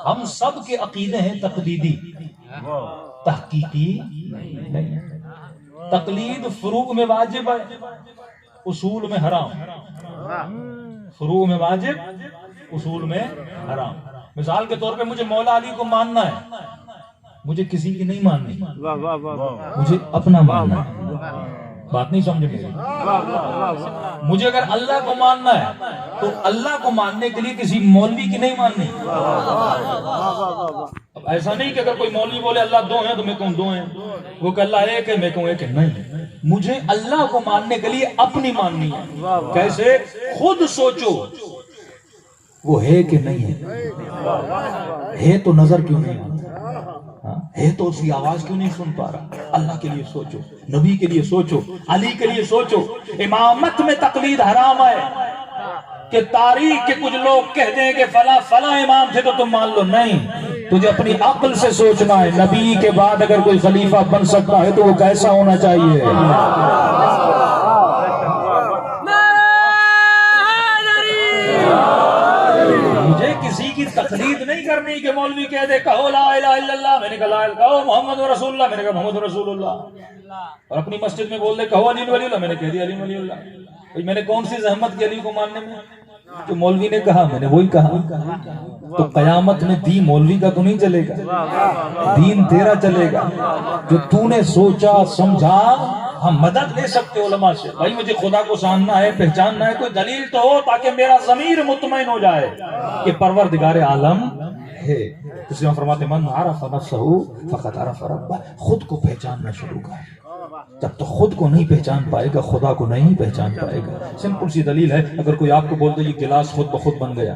ہم سب کے عقیدے ہیں تقلیدی، تحقیقی نہیں۔ تقلید فروع میں واجب ہے، اصول میں حرام. فروع میں واجب، اصول میں حرام. مثال کے طور پہ مجھے مولا علی کو ماننا ہے، مجھے کسی کی نہیں ماننی، مجھے اپنا ماننا ہے. بات نہیں سمجھے میری؟ مجھے اگر اللہ کو ماننا ہے تو اللہ کو ماننے کے لیے کسی مولوی کی نہیں ماننی. اب ایسا نہیں کہ اگر کوئی مولوی بولے اللہ دو ہیں تو میں کہوں دو ہیں، وہ کہ اللہ ایک ہے میں کہوں ایک ہے. نہیں، مجھے اللہ کو ماننے کے لیے اپنی ماننی ہے. کیسے؟ خود سوچو وہ ہے کہ نہیں ہے تو نظر کیوں نہیں آتا ہے، تو اس کی آواز کیوں نہیں سن پا رہا. اللہ کے لیے سوچو، نبی کے لیے سوچو، علی کے لیے سوچو. امامت میں تقلید حرام ہے کہ تاریخ کے کچھ لوگ کہتے ہیں کہ فلاں فلاں امام تھے تو تم مان لو. نہیں، تجھے اپنی عقل سے سوچنا ہے نبی کے بعد اگر کوئی خلیفہ بن سکتا ہے تو وہ کیسا ہونا چاہیے. مجھے کسی کی تقلید نہیں کرنی کہ مولوی کہہ دے کہو لا الہ الا اللہ، میں نے کہا لا الہ، کہو محمد رسول اللہ، میں نے کہا محمد رسول اللہ. اور اپنی مسجد میں بول دے کہو علی ولی اللہ، میں نے کہہ دیا علی ولی اللہ. میں نے کون سی زحمت کی علی کو ماننے میں؟ جو مولوی نے کہا میں نے وہی کہا. تو قیامت میں دین مولوی کا تو نہیں چلے گا، دین تیرا چلے گا. جو تو نے سوچا سمجھا. ہم مدد لے سکتے علماء سے، بھائی مجھے خدا کو جاننا ہے پہچاننا ہے، کوئی دلیل تو ہو تاکہ میرا ضمیر مطمئن ہو جائے کہ پروردگار عالم ہے. اس لیے فرماتے من عرف نفسہ فقد عرف ربہ. خود کو پہچاننا شروع کر. جب تو خود کو نہیں پہچان پائے گا خدا کو نہیں پہچان پائے گا. سمپل سی دلیل ہے، اگر کوئی آپ کو بول دے یہ گلاس خود بخود بن گیا،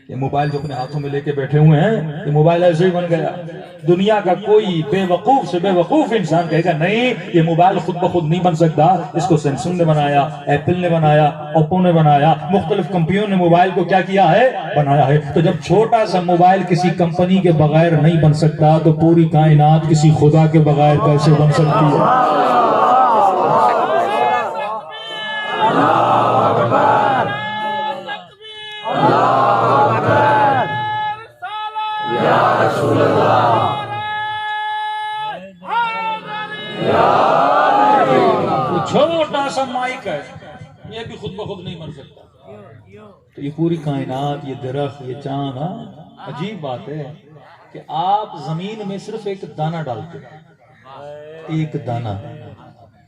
یہ موبائل جو اپنے ہاتھوں میں لے کے بیٹھے ہوئے ہیں یہ موبائل ایسے ہی بن گیا. دنیا کا کوئی بے وقوف سے بے وقوف انسان کہے گا نہیں یہ موبائل خود بخود نہیں بن سکتا، اس کو سیمسنگ نے بنایا، ایپل نے بنایا، اوپو نے بنایا، مختلف کمپنیوں نے موبائل کو کیا کیا ہے؟ بنایا ہے. تو جب چھوٹا سا موبائل کسی کمپنی کے بغیر نہیں بن سکتا تو پوری کائنات کسی خدا کے بغیر کیسے بن سکتی ہے؟ چھوٹا سا مائک ہے یہ بھی خود بخود نہیں بن سکتا. تو یہ پوری کائنات، یہ درخت، یہ چاند. عجیب بات ہے کہ آپ زمین میں صرف ایک دانہ ڈالتے ہیں، ایک دانہ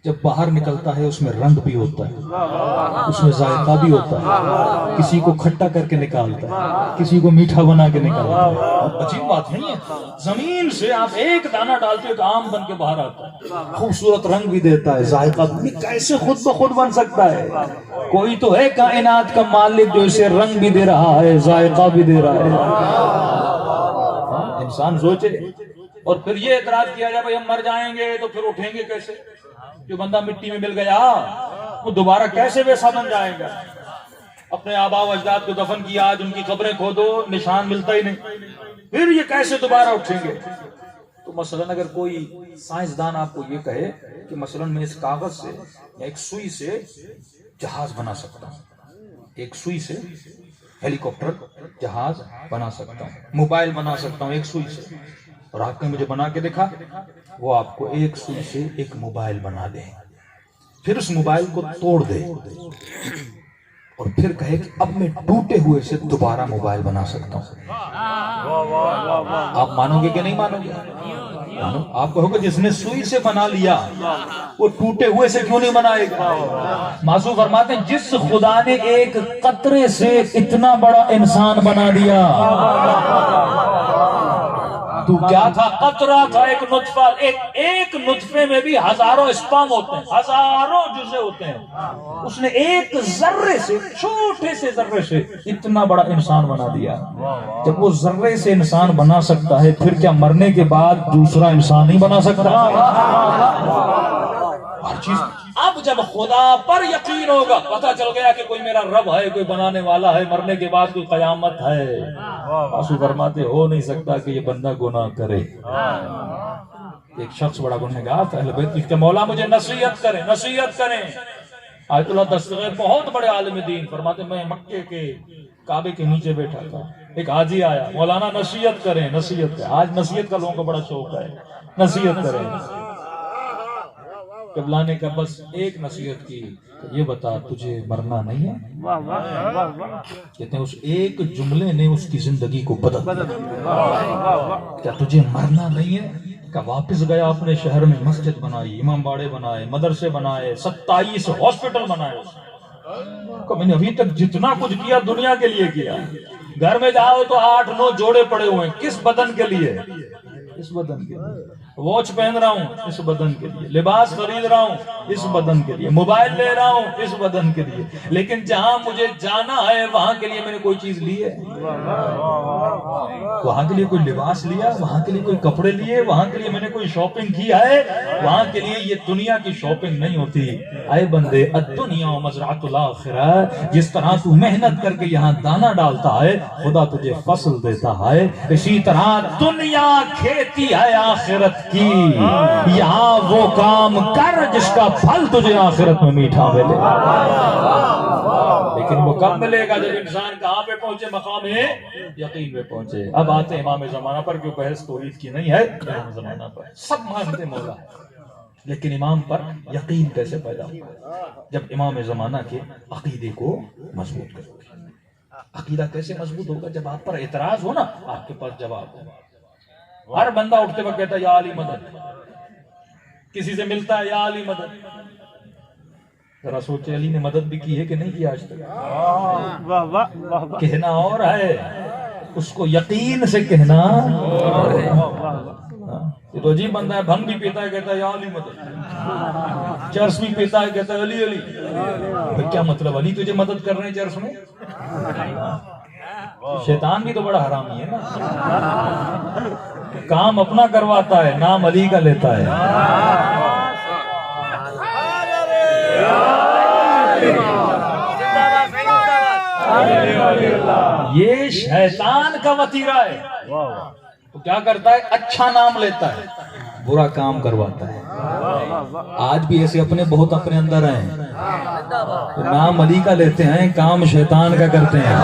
جب باہر نکلتا ہے اس میں رنگ بھی ہوتا ہے، اس میں ذائقہ بھی ہوتا ہے، کسی کو کھٹا کر کے نکالتا ہے، کسی کو میٹھا بنا کے نکالتا ہے. عجیب بات نہیں ہے؟ زمین سے آپ ایک دانہ ڈالتے ایک آم بن کے باہر آتا ہے، خوبصورت رنگ بھی دیتا ہے، ذائقہ بھی. کیسے خود بخود بن سکتا ہے؟ کوئی تو ہے کائنات کا مالک جو اسے رنگ بھی دے رہا ہے، ذائقہ بھی دے رہا ہے. انسان سوچے. اور پھر یہ اعتراض کیا جائے بھائی ہم مر جائیں گے تو پھر اٹھیں گے کیسے؟ جو بندہ مٹی میں مل گیا وہ دوبارہ کیسے ویسا بن جائے گا؟ اپنے آبا و اجداد کو دفن کیا، آج ان کی قبریں کھودو نشان ملتا ہی نہیں، پھر یہ کیسے دوبارہ اٹھیں گے؟ تو مثلاً اگر کوئی سائنسدان آپ کو یہ کہے کہ مثلاً میں اس کاغذ سے یا ایک سوئی سے جہاز بنا سکتا ہوں، ایک سوئی سے ہیلی کاپٹر جہاز بنا سکتا ہوں، موبائل بنا سکتا ہوں ایک سوئی سے، اور آپ نے مجھے بنا کے دکھا، وہ آپ کو ایک سوئی سے ایک موبائل بنا دے، پھر اس موبائل کو توڑ دے اور پھر کہے کہ اب میں ٹوٹے ہوئے سے دوبارہ موبائل بنا سکتا ہوں. آپ مانو گے کہ نہیں مانو گے؟ آپ کہو گے جس نے سوئی سے بنا لیا وہ ٹوٹے ہوئے سے کیوں نہیں بنائے گا؟ معصوم فرماتے ہیں جس خدا نے ایک قطرے سے اتنا بڑا انسان بنا دیا، تو کیا تھا؟ قطرہ تھا، ایک نطفہ. ایک نطفے میں بھی ہزاروں اسپام ہوتے ہیں، ہزاروں جزے ہوتے ہیں. اس نے ایک ذرے سے، چھوٹے سے ذرے سے اتنا بڑا انسان بنا دیا. جب وہ ذرے سے انسان بنا سکتا ہے پھر کیا مرنے کے بعد دوسرا انسان نہیں بنا سکتا؟ ہر چیز. اب جب خدا پر یقین ہوگا، پتہ چل گیا کہ کوئی میرا رب ہے، کوئی بنانے والا ہے، مرنے کے بعد کوئی قیامت ہے. آنسو فرماتے ہو نہیں سکتا کہ یہ بندہ گناہ کرے. ایک شخص بڑا گنہگار تھا، اہل بیت اس کے مولا مجھے نصیحت کریں، نصیحت کریں. آیت اللہ دستگیر بہت بڑے عالم دین فرماتے میں مکے کے کعبے کے نیچے بیٹھا تھا، ایک حاجی آیا، مولانا نصیحت کریں، نصیحت کریں. آج نصیحت کا لوگوں کو بڑا شوق ہے، نصیحت کریں. قبلہ نے کہا بس ایک نصیحت کی، یہ بتا تجھے مرنا نہیں ہے؟ کہتے ہیں اس ایک جملے نے اس کی زندگی کو بدل دیا۔ کیا تجھے مرنا نہیں ہے؟ کہ واپس گیا اپنے شہر میں، مسجد بنائی، امام باڑے بنائے، مدرسے بنائے، 27 ہاسپٹل بنائے۔ کہ میں نے ابھی تک جتنا کچھ کیا دنیا کے لیے کیا۔ گھر میں جاؤ تو 8-9 جوڑے پڑے ہوئے ہیں، کس بدن کے لیے؟ اس بدن کے لیے۔ واچ پہن رہا ہوں اس بدن کے لیے، لباس خرید رہا ہوں اس بدن کے لیے، موبائل لے رہا ہوں اس بدن کے لیے، لیکن جہاں مجھے جانا ہے وہاں کے لیے میں نے کوئی چیز لی ہے؟ وہاں کے لیے کوئی لباس لیا؟ وہاں کے لیے کوئی کپڑے لیے؟ وہاں کے لیے میں نے کوئی شاپنگ کی ہے؟ وہاں کے لیے یہ دنیا کی شاپنگ نہیں ہوتی۔ اے بندے، الدنیا مزرعۃ الاخرہ، جس طرح تو محنت کر کے یہاں دانا ڈالتا ہے خدا تجھے فصل دیتا ہے، اسی طرح دنیا کھیتی ہے آخرت کی، یہاں وہ کام کر جس کا پھل تجھے آخرت میں میٹھا ملے۔ لیکن وہ کب ملے گا؟ جب انسان کہاں پہ پہنچے؟ مقام یقین پہ پہنچے۔ اب آتے ہیں امام زمانہ پر، کیوں بحث توحید کی نہیں ہے، امام زمانہ پر سب مانتے مولا ہے، لیکن امام پر یقین کیسے پیدا ہوا؟ جب امام زمانہ کے عقیدے کو مضبوط کرو گے۔ عقیدہ کیسے مضبوط ہوگا؟ جب آپ پر اعتراض ہو نا، آپ کے پاس جواب ہو۔ ہر بندہ اٹھتے وقت کہتا ہے یا علی مدد، کسی سے ملتا ہے یا علی مدد۔ ذرا سوچے علی نے مدد بھی کی ہے کہ نہیں کی آج تک؟ کہنا اور ہے، اس کو یقین سے کہنا اور ہے۔ یہ تو عجیب بندہ ہے، بھنگ بھی پیتا ہے کہتا ہے یا علی مدد، چرس بھی پیتا ہے کہتا ہے علی علی۔ کیا مطلب؟ علی تجھے مدد کر رہے ہیں چرس میں؟ شیطان بھی تو بڑا حرامی ہے نا، کام اپنا کرواتا ہے، نام علی کا لیتا ہے۔ یہ شیطان کا وتیرہ ہے، تو کیا کرتا ہے؟ اچھا نام لیتا ہے، برا کام کرواتا ہے۔ آج بھی ایسے اپنے بہت اپنے اندر ہیں، نام علی کا لیتے ہیں، کام شیطان کا کرتے ہیں۔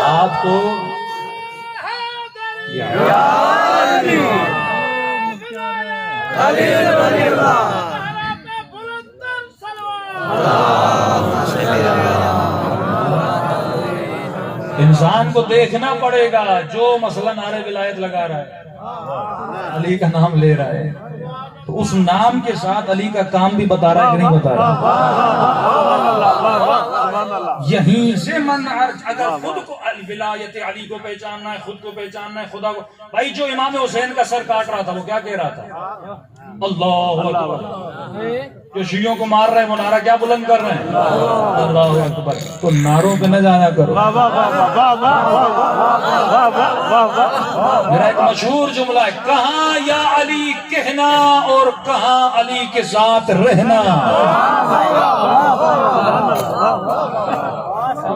آپ کو انسان کو دیکھنا پڑے گا، جو مثلا نعرے ولایت لگا رہا ہے، علی کا نام لے رہا ہے، تو اس نام کے ساتھ علی کا کام بھی بتا رہا ہے کہ نہیں بتا رہا؟ یہیں سے من اگر خود کو ولایت علی کو پہچاننا ہے، خود کو پہچاننا ہے، خدا کو۔ بھائی جو امام حسین کا سر کاٹ رہا تھا وہ کیا کہہ رہا تھا؟ اللہ اکبر۔ جو شیعوں کو مار رہے ہیں وہ نعرہ کیا بلند کر رہے ہیں؟ اللہ اکبر۔ تو نعروں پہ نہ جانا کرو۔ میرا ایک مشہور جملہ ہے، کہاں یا علی کہنا اور کہاں علی کے ساتھ رہنا۔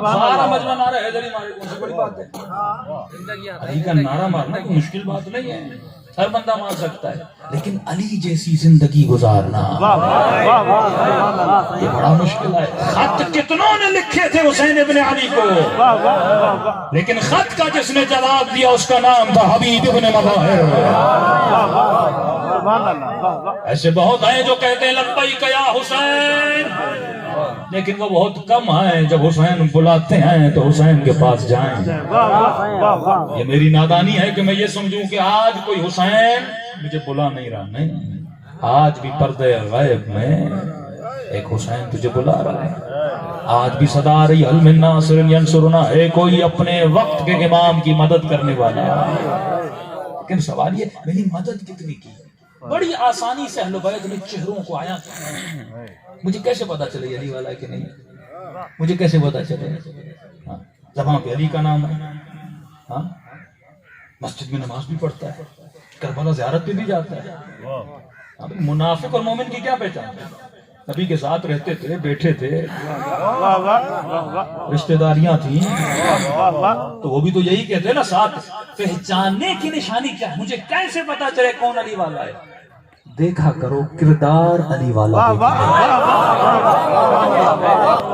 سارا مجمع نعرہ حیدری مارے، کون سی بڑی بات ہے؟ علی کا نعرہ مارنا کوئی مشکل بات نہیں ہے، ہر بندہ مار سکتا ہے، لیکن علی جیسی زندگی گزارنا یہ بڑا مشکل ہے۔ خط کتنوں نے لکھے تھے حسین ابن علی کو، لیکن خط کا جس نے جواب دیا اس کا نام تھا حبیب ابن مظاہر۔ ایسے بہت ہیں جو کہتے ہیں لبیک یا حسین، لیکن وہ بہت کم ہیں جب حسین بلاتے ہیں تو حسین کے پاس جائیں۔ یہ میری نادانی ہے کہ میں یہ سمجھوں کہ آج کوئی حسین مجھے بلا نہیں رہا، نہیں، آج بھی پردے غیب میں ایک حسین تجھے بلا رہا ہے۔ آج بھی صدا آ رہی حل من ناصر ینصرنا، ہے کوئی اپنے وقت کے امام کی مدد کرنے والا۔ لیکن سوال یہ میری مدد کتنی کی؟ بڑی آسانی سے اہل بیت میں چہروں کو آیا کیا؟ مجھے کیسے پتا چلے علی والا ہے کہ نہیں؟ مجھے کیسے پتا چلے؟ زبان پہ علی کا نام ہے، ہاں مسجد میں نماز بھی پڑھتا ہے، کربلا زیارت پہ بھی جاتا ہے۔ منافق اور مومن کی کیا پہچان ہے؟ نبی کے ساتھ رہتے تھے، بیٹھے تھے، رشتہ داریاں تھیں، تو وہ بھی تو یہی کہتے ہیں نا، ساتھ پہچاننے کی نشانی کیا ہے؟ مجھے کیسے پتا چلے کون علی والا ہے؟ دیکھا کرو کردار علی والا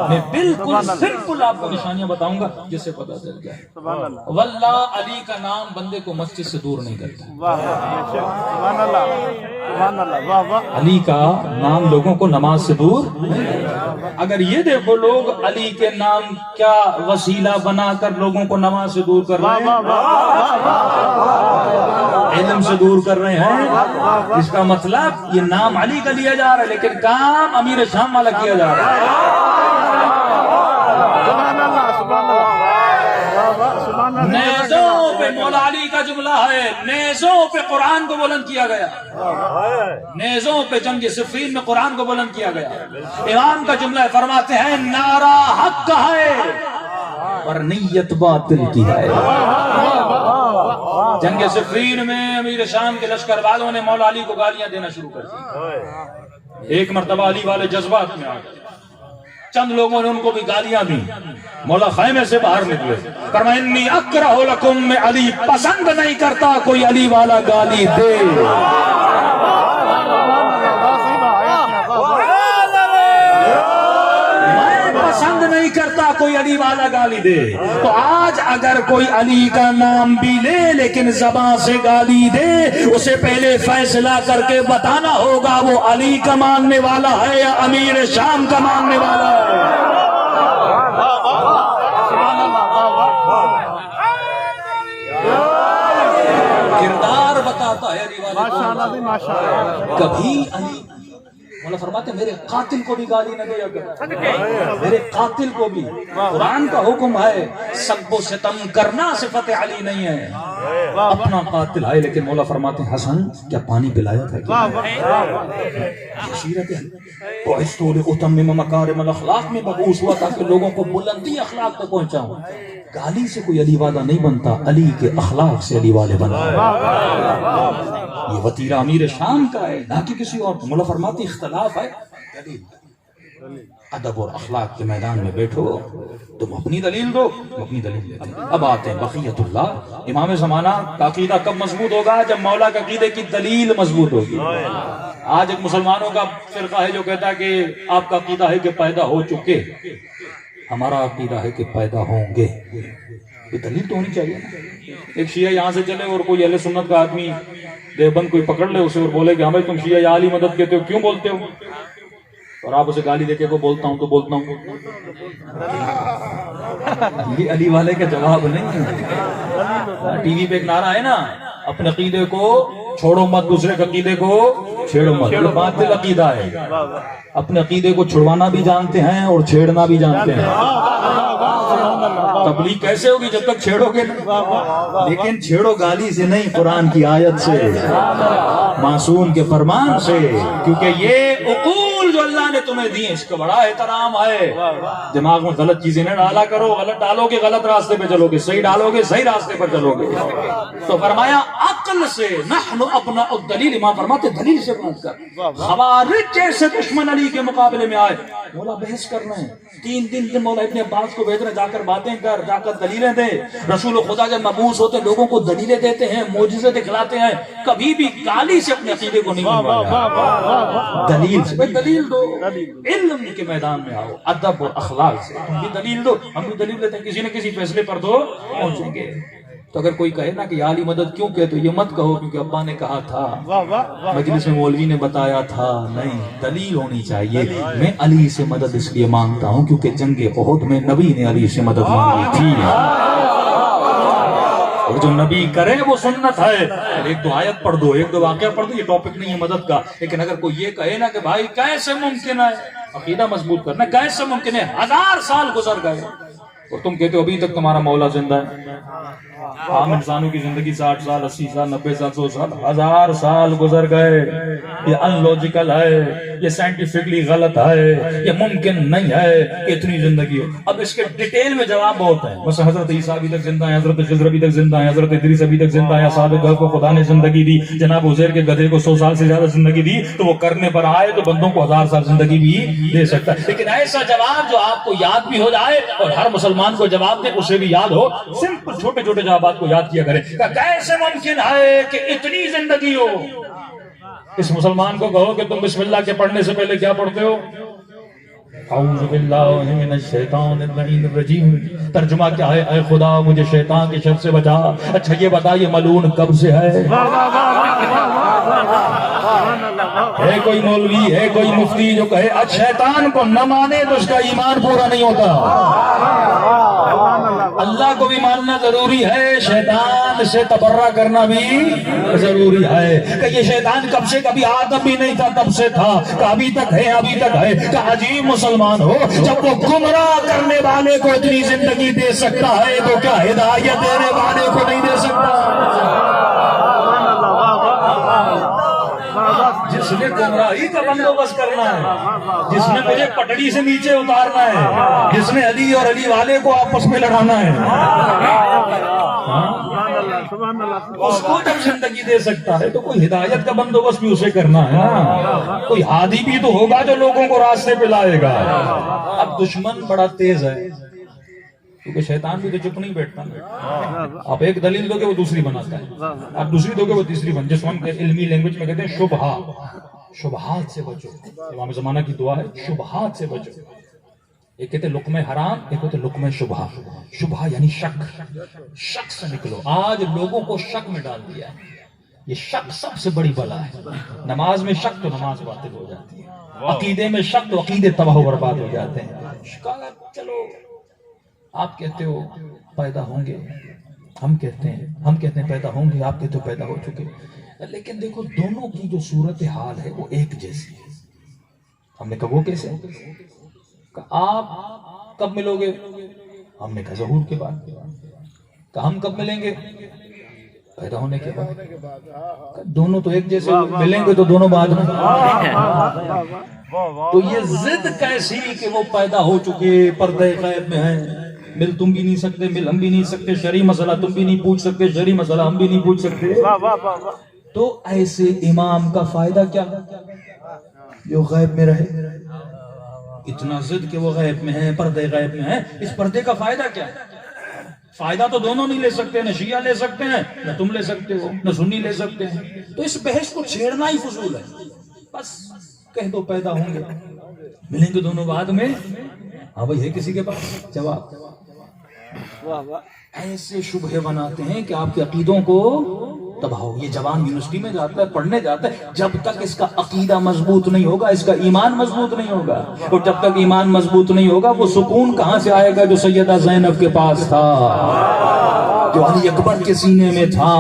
میں بالکل سمپل آپ کو نشانیاں بتاؤں گا جس سے پتہ چل جائے واللہ علی کا نام بندے کو مسجد سے دور نہیں کرتا علی کا نام لوگوں کو نماز سے دور اگر یہ دیکھو لوگ علی کے نام کیا وسیلہ بنا کر لوگوں کو نماز سے دور کر رہے ہیں علم سے دور کر رہے ہیں اس کا مطلب یہ نام علی کا لیا جا رہا ہے لیکن کام امیر شام والا کیا جا رہا ہے نیزوں پہ مولا علی کا جملہ ہے نیزوں پہ قرآن کو بلند کیا گیا نیزوں پہ جنگ صفین میں قرآن کو بلند کیا گیا امام کا جملہ ہے فرماتے ہیں نعرہ حق کا ہے اور نیت باطل کی ہے جنگ صفین میں امیر شام کے لشکر والوں نے مولا علی کو گالیاں دینا شروع کر دی ایک مرتبہ علی والے جذبات میں آ گئے چند لوگوں نے ان کو بھی گالیاں دی مولا خیمے سے باہر نکلے فرمایا انی اکرہ لکم میں علی پسند نہیں کرتا کوئی علی والا گالی دے پسند نہیں کرتا کوئی علی والا گالی دے تو آج اگر کوئی علی کا نام بھی لے لیکن زبان سے گالی دے اسے پہلے فیصلہ کر کے بتانا ہوگا وہ علی کا ماننے والا ہے یا امیر شام کا ماننے والا ہے کردار بتاتا ہے علی والے کبھی علی مولا فرماتے ہیں میرے قاتل کو بھی گالی نہ دیا کرو میرے قاتل کو بھی قرآن کا حکم ہے سب و ستم کرنا صفت علی نہیں ہے اپنا قاتل ہے لیکن مولا فرماتے ہیں حسن کیا پانی پلایا تھا سیرت ہے بعثتُ لأتمم مکارم الاخلاق میں مبعوث ہوا تاکہ لوگوں کو بلندی اخلاق تک پہنچاؤں گالی سے کوئی علی والا نہیں بنتا علی کے اخلاق سے علی والے بنا یہ وطیرہ امیر شام کا ہے نہ کہ کسی اور مولا فرماتے اختلاف ہے ادب اور اخلاق کے میدان میں بیٹھو تم اپنی دلیل دو اپنی دلیل دیتے اب آتے ہیں بقیت اللہ امام زمانہ کا عقیدہ کب مضبوط ہوگا جب مولا کے عقیدے کی دلیل مضبوط ہوگی آج ایک مسلمانوں کا فرقہ ہے جو کہتا ہے کہ آپ کا عقیدہ ہے کہ پیدا ہو چکے ہمارا عقیدہ ہے کہ پیدا ہوں گے یہ دلیل تو ہونی چاہیے ایک شیعہ یہاں سے چلے اور کوئی اہل سنت کا آدمی دیوبند کوئی پکڑ لے اسے اور بولے کہ ہمیں تم شیعہ یا علی مدد کہتے ہو کیوں بولتے ہو اور آپ اسے گالی دے کے وہ بولتا ہوں تو بولتا ہوں یہ علی والے کا جواب نہیں ہے ٹی وی پہ ایک نعرہ ہے نا اپنے عقیدے کو چھوڑو مت دوسرے کے عقیدے کو چھیڑو مت یہ باطل عقیدہ ہے اپنے عقیدے کو چھڑوانا بھی جانتے ہیں اور چھیڑنا بھی جانتے ہیں تبلیغ کیسے ہوگی جب تک چھیڑو گے لیکن چھیڑو گالی سے نہیں قرآن کی آیت سے معصوم کے فرمان سے کیونکہ یہ عقول جو اللہ نے تمہیں دی اس کا بڑا احترام ہے دماغ میں غلط چیزیں نہ ڈالا کرو غلط ڈالو گے غلط راستے پہ چلو گے صحیح ڈالو گے صحیح راستے پر چلو گے تو فرمایا عقل سے نحن اپنا الدلیل امام فرماتے دلیل سے بات کر خوارج جیسے دشمن علی کے مقابلے میں آئے مولا بحث کرنا ہے 3 دن مولا ابن عباس کو بھیج رہے جا کر باتیں کر جا کر دلیلیں دے رسول خدا جب مبعوث ہوتے لوگوں کو دلیلیں دیتے ہیں معجزے دکھلاتے ہیں کبھی بھی گالی سے اپنے عقیدے کو نہیں منوایا دلیل سے دلیل دو علم کے میدان میں آؤ ادب اور اخلاق سے تم بھی دلیل دو ہم بھی دلیل دیتے ہیں کسی نہ کسی فیصلے پر تو پہنچیں گے تو اگر کوئی کہے نا کہ یا علی مدد کیوں کہے تو یہ مت کہو کیونکہ ابا نے کہا تھا مجلس میں مولوی نے بتایا تھا نہیں دلیل ہونی چاہیے میں علی سے مدد اس لیے مانگتا ہوں کیونکہ جنگ احد میں نبی نے علی سے مدد مانگی تھی اور جو نبی کرے وہ سنت ہے ایک دو آیت پڑھ دو ایک دو واقعہ پڑھ دو یہ ٹاپک نہیں ہے مدد کا لیکن اگر کوئی یہ کہے نا کہ بھائی کیسے ممکن ہے عقیدہ مضبوط کرنا کیسے ممکن ہے 1000 سال گزر گئے اور تم کہتے ہو ابھی تک تمہارا مولا زندہ ہے عام انسانوں کی زندگی 60 سال 80 سال 90 سال 100 سال 1000 سال گزر گئے یہ ان لوجیکل ہے یہ سائنٹیفکلی غلط ہے یہ ممکن نہیں ہے کہ اتنی زندگی ہو اب اس کے ڈیٹیل میں جواب بہت ہے مثلا حضرت عیسیٰ ابھی تک زندہ ہیں حضرت خضر ابھی تک زندہ ہیں حضرت ادریس ابھی تک زندہ ہیں اصحاب کہف کو خدا نے زندگی دی جناب عزیر کے گدھے کو 100 سال سے زیادہ زندگی دی تو وہ کرنے پر آئے تو بندوں کو 1000 سال زندگی بھی دے سکتا ہے لیکن ایسا جواب جو آپ کو یاد بھی ہو جائے اور ہر مسلمان کو جواب دے اسے بھی یاد ہو سمپل چھوٹے چھوٹے جوابات کو یاد کیا کرے کیسے ممکن ہے کہ اتنی زندگی ہو اس مسلمان کو کہو کہ تم بسم اللہ کے پڑھنے سے پہلے کیا پڑھتے ہو؟ اعوذ باللہ من الشیطان اللعین الرجیم. ترجمہ کیا ہے؟ اے خدا مجھے شیطان کے شر سے بچا. اچھا یہ بتا یہ ملعون کب سے ہے کوئی مولوی ہے کوئی مفتی جو کہے شیطان کو نہ مانے تو اس کا ایمان پورا نہیں ہوتا. اللہ کو بھی ماننا ضروری ہے, شیطان سے تبرہ کرنا بھی ضروری ہے. کہ یہ شیطان کب سے, کبھی آدم بھی نہیں تھا تب سے تھا, کہ ابھی تک ہے ابھی تک ہے. کہ عجیب مسلمان ہو, جب وہ گمراہ کرنے والے کو اتنی زندگی دے سکتا ہے تو کیا ہدایت دینے والے کو نہیں دے سکتا؟ جس نے گمراہی کا بندوبست کرنا ہے, جس نے مجھے پٹڑی سے نیچے اتارنا ہے, جس نے علی اور علی والے کو آپس میں لڑانا ہے, اس کو جب زندگی دے سکتا ہے تو کوئی ہدایت کا بندوبست بھی اسے کرنا ہے نا. کوئی ہادی بھی تو ہوگا جو لوگوں کو راستے پہ لائے گا. اب دشمن بڑا تیز ہے کیونکہ شیطان بھی تو چپ نہیں بیٹھتا. آپ ایک دلیل دو کہ وہ دوسری بناتا ہے, آپ دوسری دو کہ وہ تیسری بن. جس کو ہم علمی لینگویج میں کہتے ہیں شبہہ, شبہات سے بچو. امام زمانہ کی دعا ہے شبہات سے بچو. ایک کہتے ہیں لقمہ حرام, ایک کہتے ہیں لقمہ شبہہ. شبہہ یعنی شک, شک سے نکلو. آج لوگوں کو شک میں ڈال دیا ہے. یہ شک سب سے بڑی بلا ہے. نماز میں شک تو نماز باطل ہو جاتی ہے, عقیدے میں شک تو عقیدے تباہ و برباد ہو جاتے ہیں. چلو آپ کہتے ہو پیدا ہوں گے, ہم کہتے ہیں پیدا ہوں گے, آپ کہتے ہو پیدا ہو چکے. لیکن دیکھو دونوں کی جو صورتحال ہے وہ ایک جیسی ہے. ہم نے کہا وہ کیسے, کہ آپ کب ملو گے, ہم نے کہا ظہور کے بعد. کہ ہم کب ملیں گے, پیدا ہونے کے بعد. دونوں تو ایک جیسے, ملیں گے تو دونوں بعد میں. تو یہ ضد کیسی کہ وہ پیدا ہو چکے, پردے غیب میں ہیں, مل تم بھی نہیں سکتے, مل ہم بھی نہیں سکتے, شرعی مسئلہ تم بھی نہیں پوچھ سکتے, شرعی مسئلہ ہم بھی نہیں پوچھ سکتے. تو ایسے امام کا فائدہ کیا جو غیب میں رہے؟ اتنا ضد کہ وہ غیب میں ہے, پردے غیب میں ہے, اس پردے کا فائدہ کیا؟ فائدہ تو دونوں نہیں لے سکتے, نہ شیعہ لے سکتے ہیں, نہ تم لے سکتے ہو, نہ سنی لے سکتے ہیں. تو اس بحث کو چھیڑنا ہی فضول ہے. بس کہہ دو پیدا ہوں گے, ملیں گے دونوں بعد میں. ہاں بھائی ہے کسی کے پاس جواب؟ ایسے شبہ بناتے ہیں کہ آپ کے عقیدوں کو تباہ ہو. یہ جوان یونیورسٹی میں جاتا ہے, پڑھنے جاتا ہے, جب تک اس کا عقیدہ مضبوط نہیں ہوگا, اس کا ایمان مضبوط نہیں ہوگا, اور جب تک ایمان مضبوط نہیں ہوگا وہ سکون کہاں سے آئے گا جو سیدہ زینب کے پاس تھا, جو علی اکبر کے سینے میں تھا,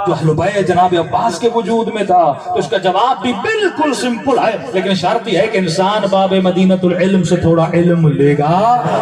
جو اہل بیت جناب عباس کے وجود میں تھا. تو اس کا جواب بھی بالکل سمپل ہے, لیکن شرط یہ ہے کہ انسان باب مدینۃ العلم سے تھوڑا علم لے گا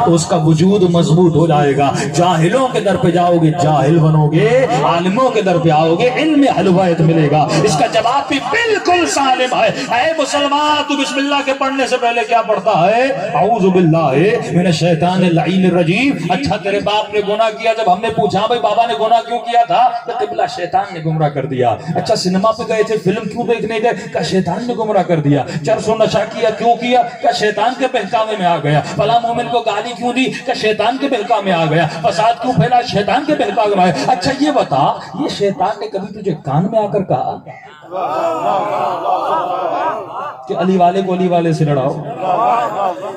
تو اس کا وجود مضبوط ہو جائے گا. جاہلوں کے در پہ جاؤ گے جاہل بنو گے, عالموں کے در پہ آؤ گے علم اہل بیت ملے گا. اس کا جواب بھی بالکل سالم ہے. اے مسلمان تو بسم اللہ کے پڑھنے سے پہلے کیا پڑھتا ہے؟ اعوذ باللہ من الشیطان اللعین الرجیم. اچھا تیرے باپ نے گناہ کیا, جب ہم نے پوچھا بھائی بابا نے گناہ کیوں کیا تھا, تو قبلہ شیطان نے گمراہ کر دیا. اچھا سینما پہ گئے تھے, فلم کیوں دیکھنے گئے, کہ شیطان نے گمراہ کر دیا. چرس و نشہ کیا, کیوں کیا, کہ شیطان کے بہکاوے میں آ گیا. فلاں مومن کو گالی کیوں دی, کہ شیطان کے بہکاوے میں آ گیا. فساد کیوں پھیلا, شیطان کے بہکاوے میں آیا. اچھا یہ بتا, یہ شیطان نے کبھی تجھے کان میں آ کر کہا کہ علی والے کو علی والے سے لڑاؤ؟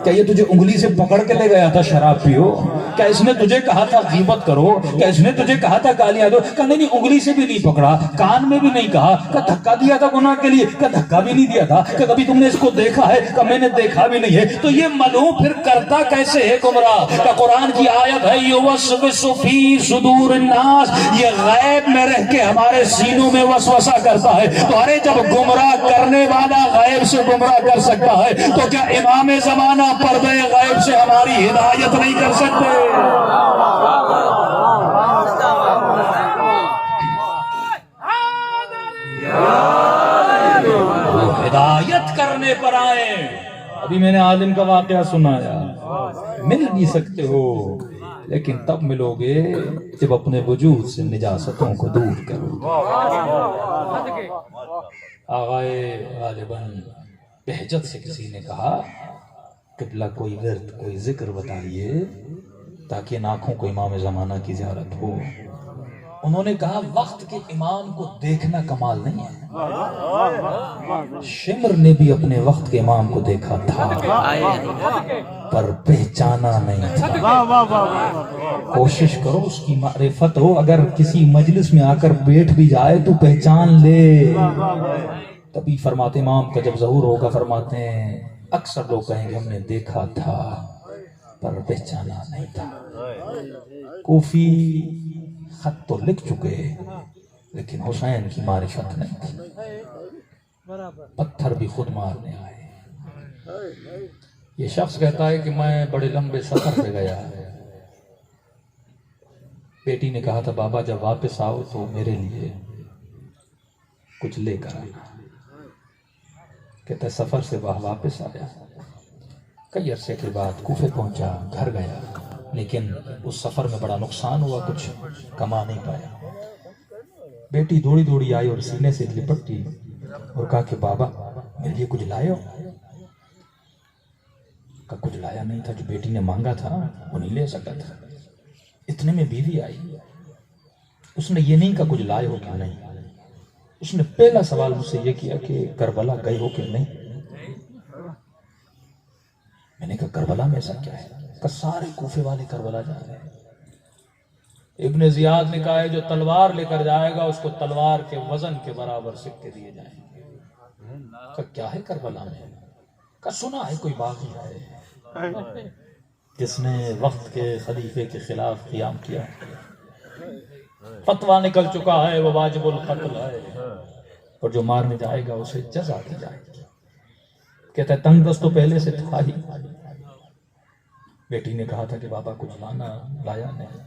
کیا یہ تجھے انگلی سے پکڑ کے لے گیا تھا شراب پیو؟ کیا اس نے تجھے کہا تھا غیبت کرو؟ کیا اس نے تجھے کہا تھا گالیاں دو؟ کہ نہیں انگلی سے بھی نہیں پکڑا, کان میں بھی نہیں کہا. کہ دھکا دیا تھا گناہ کے لیے؟ کہ دھکا بھی نہیں دیا تھا. کہ کبھی تم نے اس کو دیکھا ہے؟ کہ میں نے دیکھا بھی نہیں ہے. تو یہ ملعون پھر کرتا کیسے ہے گمراہ؟ کہ قرآن کی آیت ہے یوسوس فی صدور الناس, یہ غیب میں رہ کے ہمارے سینوں میں وسوسہ کرتا ہے. تو ارے جب گمراہ کرنے والا غیب سے گمراہ کر سکتا ہے تو کیا امام زمانہ پردے غیب سے ہماری ہدایت نہیں کر سکتے؟ ہدایت کرنے پر آئے. ابھی میں نے عالم کا واقعہ سنایا, مل بھی سکتے ہو لیکن تب ملو گے جب اپنے وجود سے نجاستوں کو دور کرو. آغائے غالباً بہجت سے کسی نے کہا قبلہ کوئی ورد کوئی ذکر بتائیے تاکہ ان آنکھوں کو امام زمانہ کی زیارت ہو. انہوں نے کہا وقت کے امام کو دیکھنا کمال نہیں ہے، شمر نے بھی اپنے وقت کے امام کو دیکھا تھا پر پہچانا نہیں تھا۔ کوشش کرو اس کی معرفت ہو، اگر کسی مجلس میں آ کر بیٹھ بھی جائے تو پہچان لے۔ تبھی فرماتے امام کا جب ظہور ہوگا فرماتے ہیں اکثر لوگ کہیں گے ہم نے دیکھا تھا پر پہچانا نہیں تھا۔ کوفی خط تو لکھ چکے لیکن حسین کی معرفت نہیں تھی، پتھر بھی خود مارنے آئے۔ یہ شخص کہتا ہے کہ میں بڑے لمبے سفر پہ گیا، بیٹی نے کہا تھا بابا جب واپس آؤ تو میرے لیے کچھ لے کر آنا۔ کہتا ہے سفر سے واپس آیا، کئی عرصے کے بعد کوفے پہنچا، گھر گیا، لیکن اس سفر میں بڑا نقصان ہوا، کچھ کما نہیں پایا۔ بیٹی دوڑی دوڑی آئی اور سینے سے لپٹی اور کہا کہ بابا میرے لیے کچھ لائے ہو؟ کہا کچھ لایا نہیں تھا، جو بیٹی نے مانگا تھا وہ نہیں لے سکا تھا۔ اتنے میں بیوی آئی، اس نے یہ نہیں کہا کچھ لائے ہو کہ نہیں، اس نے پہلا سوال مجھ سے یہ کیا کہ کربلا گئے ہو کہ نہیں۔ میں نے کہا کربلا میں ایسا کیا ہے؟ کہ سارے کوفے والے کربلا جا رہے ہیں۔ ابن زیاد نے کہا ہے جو تلوار لے کر جائے گا اس کو تلوار کے وزن کے برابر سکے دیے جائیں گے۔ کہ کیا ہے کربلا میں؟ کہ سنا ہے کوئی باغی ہے جس نے وقت کے خلیفے کے خلاف قیام کیا، فتویٰ نکل چکا ہے، وہ واجب القتل ہے، اور جو مارنے جائے گا اسے جزا دی جائے گی۔ کہتا ہے تنگ دست تو پہلے سے تھا ہی۔ بیٹی نے کہا تھا کہ بابا کچھ لایا نہیں۔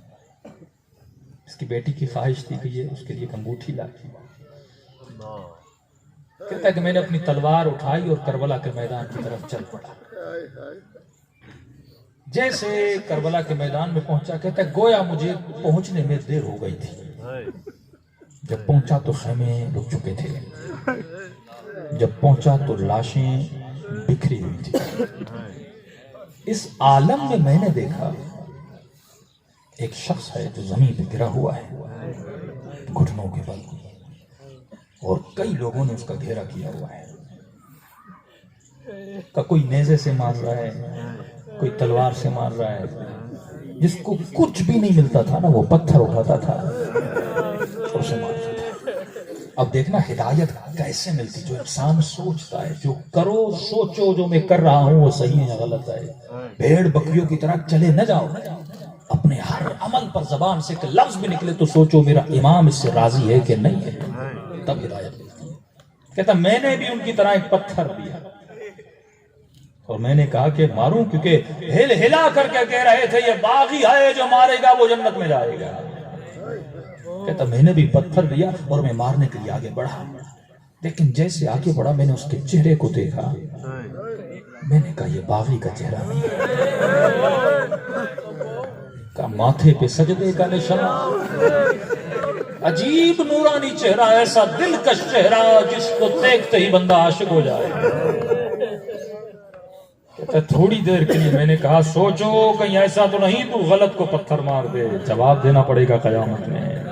اس کی بیٹی کی خواہش تھی کہ یہ اس کے لیے ایک انگوٹھی لائی۔ کہتا ہے کہ میں نے اپنی تلوار اٹھائی اور کربلا کے میدان کی طرف چل پڑا۔ جیسے کربلا کے میدان میں پہنچا، کہتا ہے گویا مجھے پہنچنے میں دیر ہو گئی تھی۔ جب پہنچا تو خیمے رک چکے تھے، جب پہنچا تو لاشیں بکھری ہوئی تھی۔ اس عالم میں نے دیکھا ایک شخص ہے جو زمین پہ گرا ہوا ہے گھٹنوں کے بل، اور کئی لوگوں نے اس کا گھیرا کیا ہوا ہے۔ کہ کوئی نیزے سے مار رہا ہے، کوئی تلوار سے مار رہا ہے، جس کو کچھ بھی نہیں ملتا تھا نا وہ پتھر اٹھاتا تھا اور اسے مارتا تھا۔ اب دیکھنا ہدایت کیسے ملتی، جو انسان سوچتا ہے، جو کرو سوچو جو میں کر رہا ہوں وہ صحیح ہے یا غلط ہے۔ بھیڑ بکریوں کی طرح چلے نہ جاؤ، اپنے ہر عمل پر زبان سے ایک لفظ بھی نکلے تو سوچو میرا امام اس سے راضی ہے کہ نہیں ہے، تب ہدایت ملتی ہے۔ کہتا میں نے بھی ان کی طرح ایک پتھر دیا اور میں نے کہا کہ ماروں، کیونکہ ہل ہلا کر کے کہہ رہے تھے یہ باغی ہے جو مارے گا وہ جنت میں جائے گا۔ کہتا میں نے بھی پتھر دیا اور میں مارنے کے لیے آگے بڑھا، لیکن جیسے آگے بڑھا میں نے اس کے چہرے کو دیکھا، میں نے کہا یہ باغی کا چہرہ نہیں ہے۔ کہا ماتھے پہ سجدے کا نشان، عجیب نورانی چہرہ، ایسا دلکش چہرہ جس کو دیکھتے ہی بندہ عاشق ہو جائے۔ کہتا تھوڑی دیر کے لیے میں نے کہا سوچو کہیں ایسا تو نہیں تو غلط کو پتھر مار دے، جواب دینا پڑے گا قیامت میں۔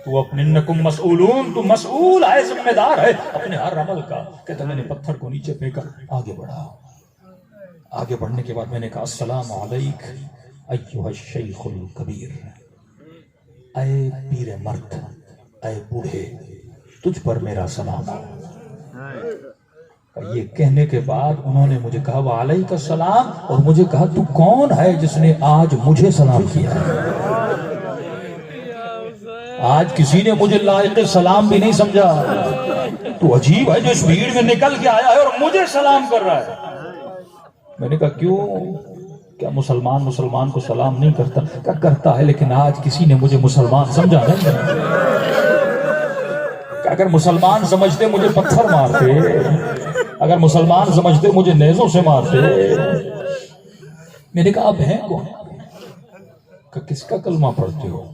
تو اپنے انکم مسئولون، تو مسئول ہے، ذمہ دار ہے اپنے ہر عمل کا۔ کہتا میں نے پتھر کو نیچے پھینکا، آگے بڑھا۔ آگے بڑھنے کے بعد میں نے کہا السلام علیک ایھا الشیخ الکبیر، اے پیر مرد، اے بوڑھے، تجھ پر میرا سلام ہو۔ یہ کہنے کے بعد انہوں نے مجھے کہا وعلیک السلام، اور مجھے کہا تو کون ہے جس نے آج مجھے سلام کیا ہے؟ آج کسی نے مجھے لائق سلام بھی نہیں سمجھا، تو عجیب ہے جو اس بھیڑ میں نکل کے آیا ہے اور مجھے سلام کر رہا ہے۔ میں نے کہا کیوں، کیا مسلمان کو سلام نہیں کرتا؟ کیا کرتا ہے، لیکن آج کسی نے مجھے مسلمان سمجھا نہیں۔ اگر مسلمان سمجھتے مجھے پتھر مارتے، اگر مسلمان سمجھتے مجھے نیزوں سے مارتے۔ میں نے کہا اب ہیں کون؟ کہ کس کا کلمہ پڑھتے ہو؟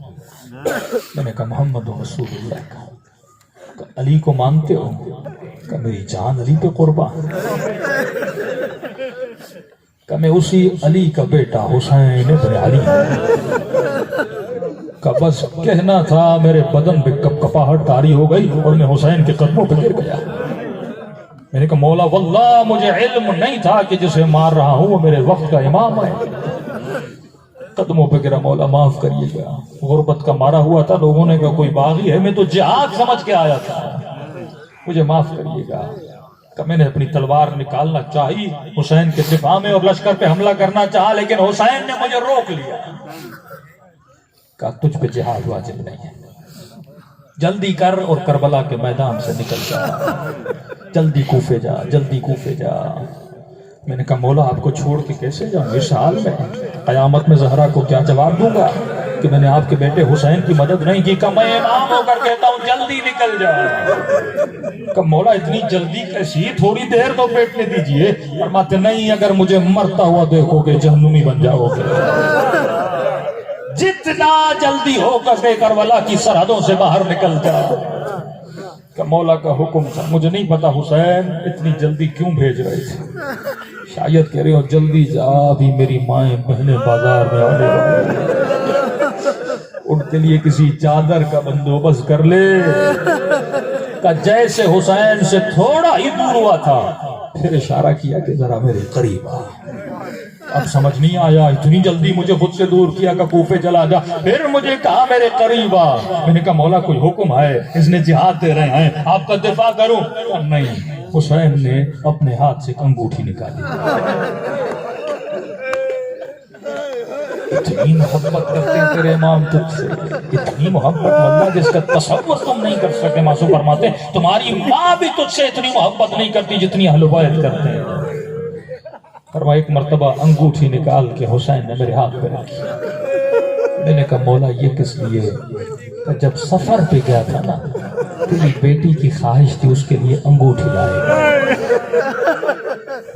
میں نے کہا محمد رسول اللہ کا۔ کہ علی کو مانتے ہو؟ کہ میری جان علی پہ قربان۔ کہ میں اسی علی کا بیٹا حسین ابن علی۔ کہ بس کہنا تھا میرے بدن پہ کپ کپاہٹ طاری ہو گئی اور میں حسین کے قدموں پہ گر گیا. میں نے کہا مولا واللہ مجھے علم نہیں تھا کہ جسے مار رہا ہوں وہ میرے وقت کا امام ہے. قدموں پہ گرا مولا معاف کریے گا. غربت کا مارا ہوا تھا, لوگوں نے کہا کوئی باغی ہے, میں تو جہاد سمجھ کے آیا تھا, مجھے معاف کریے گا. کہ میں نے اپنی تلوار نکالنا چاہی حسین کے دفاع میں اور لشکر پہ حملہ کرنا چاہا, لیکن حسین نے مجھے روک لیا. کہا تجھ پہ جہاد واجب نہیں ہے, جلدی کر اور کربلا کے میدان سے نکل جا, جلدی کوفے جا, جلدی کوفے جا. میں نے کہا مولا آپ کو چھوڑ کے کیسے جاؤں اس حال میں؟ قیامت میں زہرا کو کیا جواب دوں گا کہ میں نے آپ کے بیٹے حسین کی مدد نہیں کی؟ کہ میں امام ہو کر کہتا ہوں جلدی نکل جا. کہ مولا اتنی جلدی کیسی, تھوڑی دیر تو بیٹھنے دیجئے. فرماتے نہیں, اگر مجھے مرتا ہوا دیکھو گے جہنمی بن جاؤ گے. جتنا جلدی ہو کر کربلا کی سرحدوں سے باہر نکل جا. کہ مولا کا حکم تھا. مجھے نہیں پتا حسین اتنی جلدی کیوں بھیج رہے تھے, شاید کہہ رہے ہو جلدی جا, ابھی میری مائیں بہنیں بازار میں آنے والی, ان کے لیے کسی چادر کا بندوبست کر لے. کہ جیسے حسین سے تھوڑا ہی دور ہوا تھا پھر اشارہ کیا کہ ذرا میرے قریب آ. اب سمجھ نہیں آیا, اتنی جلدی مجھے خود سے دور کیا کہ کوفے چلا جا, پھر مجھے کہا میرے قریب آ. میں نے کہا مولا کوئی حکم ہے, اس نے جہاد دے رہے ہیں, آپ کا دفاع کروں؟ نہیں. حسین نے اپنے ہاتھ سے انگوٹھی نکالی. اتنی محبت کرتے ہیں تیرے امام تجھ سے, اتنی محبت واللہ جس کا تصور تم نہیں کر سکتے. معصوم فرماتے تمہاری ماں بھی تجھ سے اتنی محبت نہیں کرتی جتنی اہل بیت کرتے ہیں. فرمایا ایک مرتبہ انگوٹھی نکال کے حسین نے میرے ہاتھ پہ رکھی. میں نے کہا مولا یہ کس لیے؟ کہ جب سفر پہ گیا تھا نا, تیری بیٹی کی خواہش تھی اس کے لیے انگوٹھی لائے.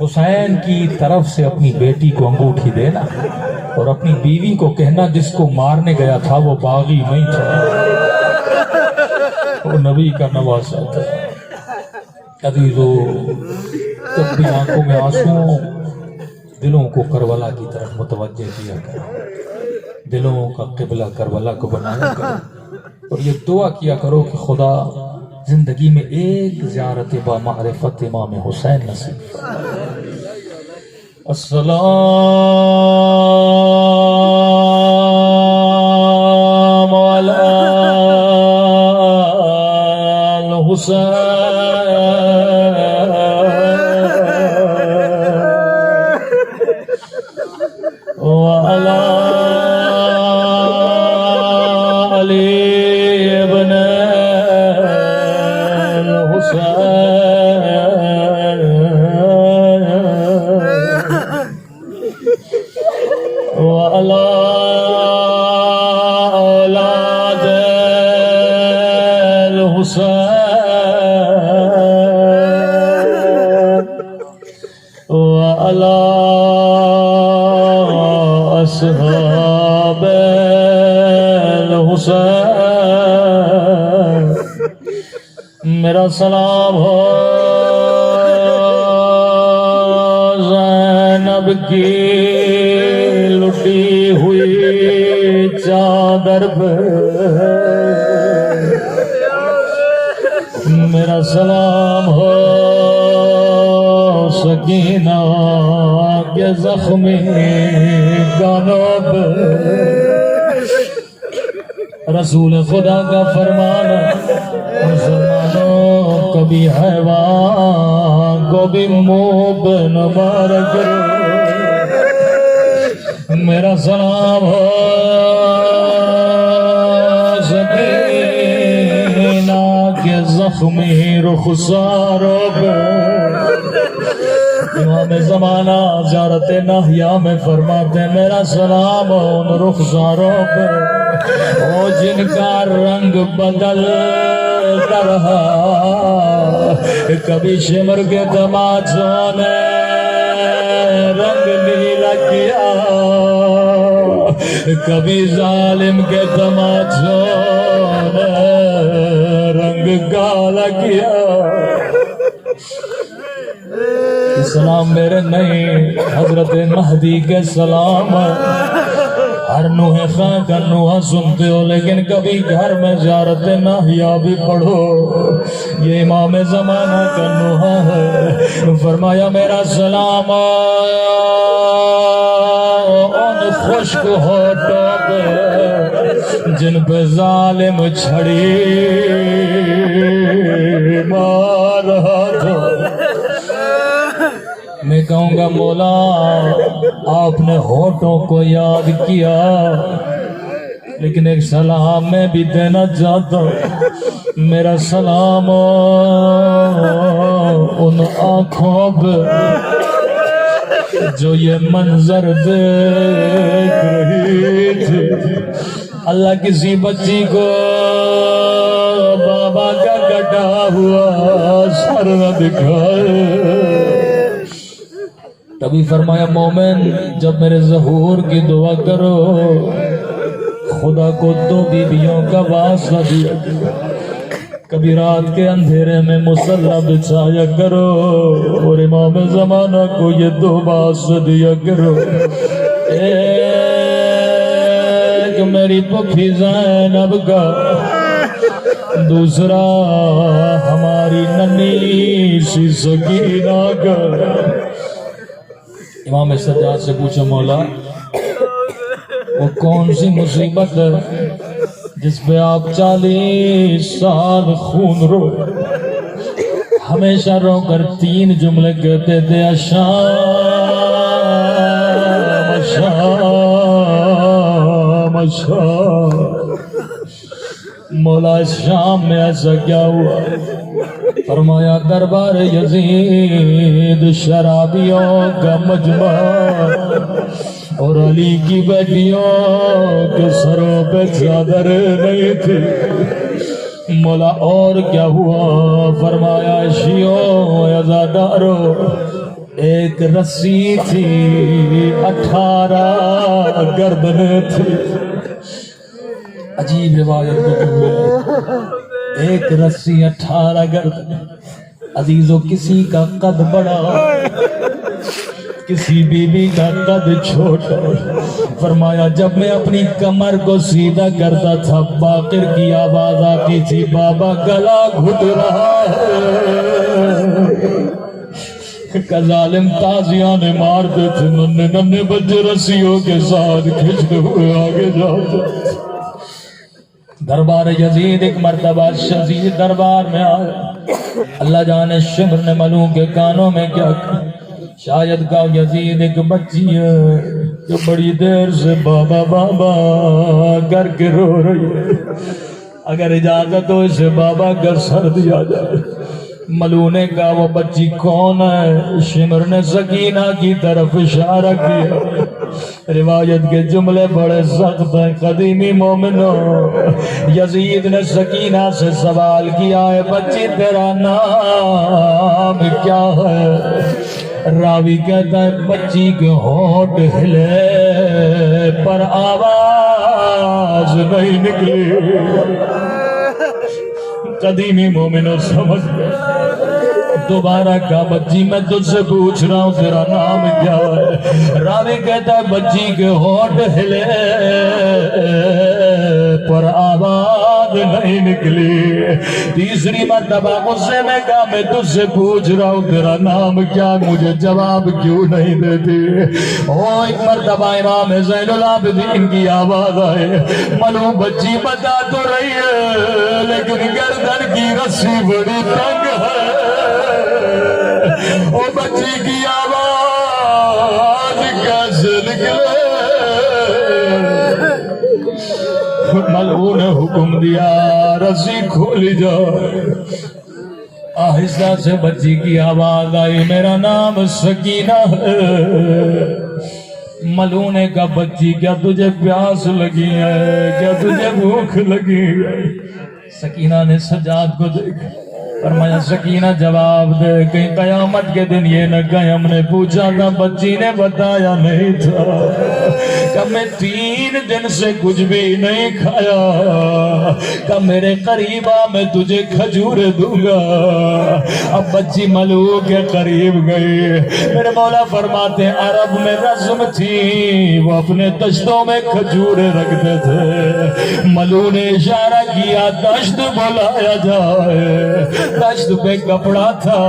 حسین کی طرف سے اپنی بیٹی کو انگوٹھی دینا اور اپنی بیوی کو کہنا جس کو مارنے گیا تھا وہ باغی نہیں تھا, وہ نبی کا نواسا تھا. عزیزو, جب بھی آنکھوں میں آنسو, دلوں کو کربلا کی طرف متوجہ کیا کرو, دلوں کا قبلہ کربلا کو بنایا کرو, اور یہ دعا کیا کرو کہ خدا زندگی میں ایک زیارت با معرفت امام حسین نصیب فرمائے. السلام علی الحسین وعلی علی ابن الحسین وعلی اولاد الحسین وعلی اصحاب الحسین. میرا سلام ہو زینب کی لٹی ہوئی چادر پہ, میرا سلام ہو سکینہ کے زخمی گانوں پہ. رسول خدا کا فرمان مسلمانوں کبھی حیوان کو بھی منہ پہ نہ مارا کرو. میرا سلام ہو سکینہ کے زخمی رخساروں پہ. امام زمانہ زیارت ناہیہ میں فرماتے میرا سلام ان رخساروں پہ وہ جن کا رنگ بدل رہا, کبھی شمر کے تماچوں نے رنگ نیلا کیا, کبھی ظالم کے تماچوں نے رنگ کالا کیا. سلام میرے نہیں حضرت مہدی کے سلام, ہر نوحہ خاں کا نوحہ سنتے ہو، لیکن کبھی گھر میں زیارت ناہیا بھی پڑھو۔ یہ امام زمانہ کا نوحہ ہے۔ فرمایا میرا سلام ان خشک ہوٹوں پہ جن پہ ظالم چھڑی مار رہا تھا۔ میں کہوں گا مولا آپ نے ہونٹوں کو یاد کیا، لیکن ایک سلام میں بھی دینا چاہتا ہوں۔ میرا سلام ان آنکھوں پہ جو یہ منظر دیکھ رہی تھی۔ اللہ کسی بچی کو بابا کا کٹا ہوا سر نہ دکھائے۔ تبھی فرمایا مومن جب میرے ظہور کی دعا کرو خدا کو 2 بیویوں کا واسطہ دیا کرو، کبھی رات کے اندھیرے میں مصلی بچھایا کرو اور امام زمانہ کو یہ 2 واسطہ دیا کرو۔ ایک میری پھوپھی زینب کا، دوسرا ہماری ننھی سی سکینہ کا۔ امام سجاد سے پوچھا مولا وہ کون سی مصیبت ہے جس پہ آپ 40 سال خون رو، ہمیشہ رو کر 3 جملے کہتے تھے اشام اشام اشام۔ مولا اس شام میں ایسا کیا ہوا؟ فرمایا دربار یزید شرابیوں کا مجمع اور علی کی بیٹیوں کے سروں پہ چادر نہیں تھی۔ مولا اور کیا ہوا؟ فرمایا شیعوں عزادارو ایک رسی تھی 18 گردنیں تھی۔ عجیب روایت میں ایک رسی 18 گردن۔ عزیزو کسی کا قد بڑا کسی بی بی کا قد چھوٹا۔ فرمایا جب میں اپنی کمر کو سیدھا کرتا تھا باقر کی آواز آتی تھی بابا گلا گھٹ رہا ہے۔ کا ظالم تازیاں نے مارتے تھے، ننے ننے بچے رسیوں کے ساتھ کھچتے ہوئے آگے جاتے۔ دربار یزید ایک مرتبہ شزید دربار میں آیا۔ اللہ جانے شمر نے ملوک کے کانوں میں کیا کہا۔ شاید کا یزید ایک بچی ہے جو بڑی دیر سے بابا بابا کر کے رو رہی ہے، اگر اجازت ہو اسے بابا کا سر دیا جائے۔ ملو نے کہا وہ بچی کون ہے؟ شمر نے سکینہ کی طرف اشارہ کیا۔ روایت کے جملے بڑے سخت ہیں قدیمی مومنوں۔ یزید نے سکینہ سے سوال کیا ہے بچی تیرا نام کیا ہے؟ راوی کہتا ہے بچی کے ہونٹ ہلے پر آواز نہیں نکلی۔ قدیمی مومنوں سمجھ گئے۔ دوبارہ کہا بچی میں تجھ سے پوچھ رہا ہوں تیرا نام کیا ہے؟ راوی کہتا ہے بچی کے ہونٹ ہلے پر آواز نہیں نکلی۔ تیسری مرتبہ غصے میں کہا میں تجھ سے پوچھ رہا ہوں تیرا نام کیا، مجھے جواب کیوں نہیں دیتی؟ ایک مرتبہ امام زین العابدین کی آواز آئے منو بچی بتا تو رہی ہے لیکن گردن کی رسی بڑی تنگ ہے۔ او بچی کی آواز کیسے نکلے؟ ملعون نے حکم دیا رسی کھولی جاؤ۔ آہستہ سے بچی کی آواز آئی میرا نام سکینہ ہے۔ ملعون نے کہا بچی کیا تجھے پیاس لگی ہے؟ کیا تجھے بھوک لگی ہے؟ سکینہ نے سجاد کو دیکھا، فرمایا سکینہ جواب دے، کہیں قیامت کے دن یہ نہ کہیں ہم نے پوچھا تھا بچی نے بتایا نہیں تھا۔ کہ میں 3 دن سے کچھ بھی نہیں کھایا، کہ میرے قریب آ میں تجھے کھجور دوں گا۔ اب بچی ملوک کے قریب گئی۔ میرے مولا فرماتے ہیں عرب میں رسم تھی، وہ اپنے دشتوں میں کھجورے رکھتے تھے۔ ملو نے اشارہ کیا دشت بلایا جائے۔ دشت پہ کپڑا تھا،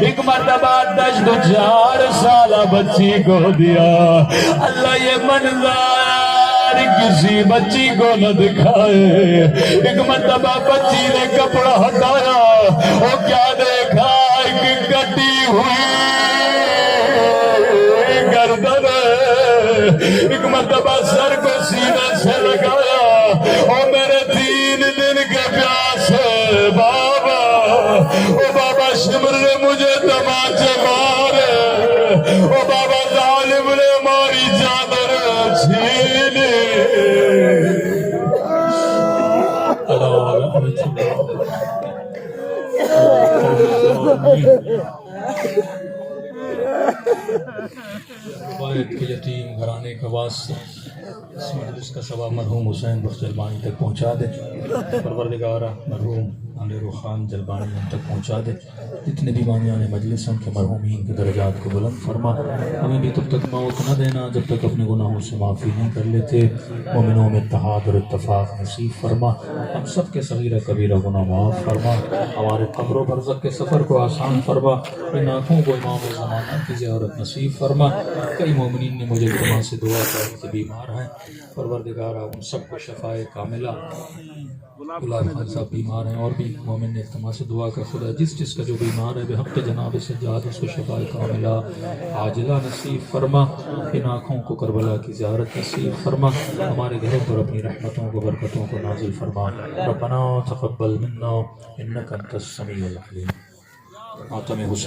ایک مرتبہ دشت 4 سالہ بچی کو دیا۔ اللہ یہ منظر کسی بچی کو نہ دکھائے۔ ایک مرتبہ بچی نے کپڑا ہٹایا، وہ کیا دیکھا؟ ایک کٹی ہوئی گردن۔ ایک مرتبہ سر کو سینے سے لگایا، اور میرے 3 دن کے پیاسے بابا، او بابا شمر نے مجھے تماچے مارے، او بابا ظالم نے ماری چادر چھینی۔ والد کے یتیم گھرانے کا واسطہ اس مجلس کا ثواب مرحوم حسین بخش جلبانی تک پہنچا دے۔ پروردگارہ مرحوم عامر خان جلبانی ان تک پہنچا دے۔ جتنے بھی بانیان مجلس ہیں ان کے مرحومین کے درجات کو بلند فرما۔ ہمیں بھی تب تک موت نہ دینا جب تک اپنے گناہوں سے معافی نہیں کر لیتے۔ مومنوں میں اتحاد اور اتفاق نصیب فرما۔ ہم سب کے صغیرہ کبیرہ گناہ معاف فرما۔ ہمارے قبر و برزخ کے سفر کو آسان فرما۔ ان آنکھوں کو امام زمانہ کی زیارت نصیب فرما۔ کئی مومنین نے مجھے تمہاں سے دعا کر کے بیمار ہیں، پروردگارہ ان سب کو شفائے کاملہ۔ گلاب خان صاحب بیمار ہیں، اور بھی مومن نے تمہاں سے دعا کر خدا جس کا جو بیمار ہے بحق جناب سجاد اس کو شفائے کاملہ عاجلہ نصیب فرما۔ ان آنکھوں کو کربلا کی زیارت نصیب فرما۔ ہمارے گھروں پر اپنی رحمتوں کو برکتوں کو نازل فرما۔ ربنا تقبل منا انک انت السمیع العلیم۔ ماتم حسین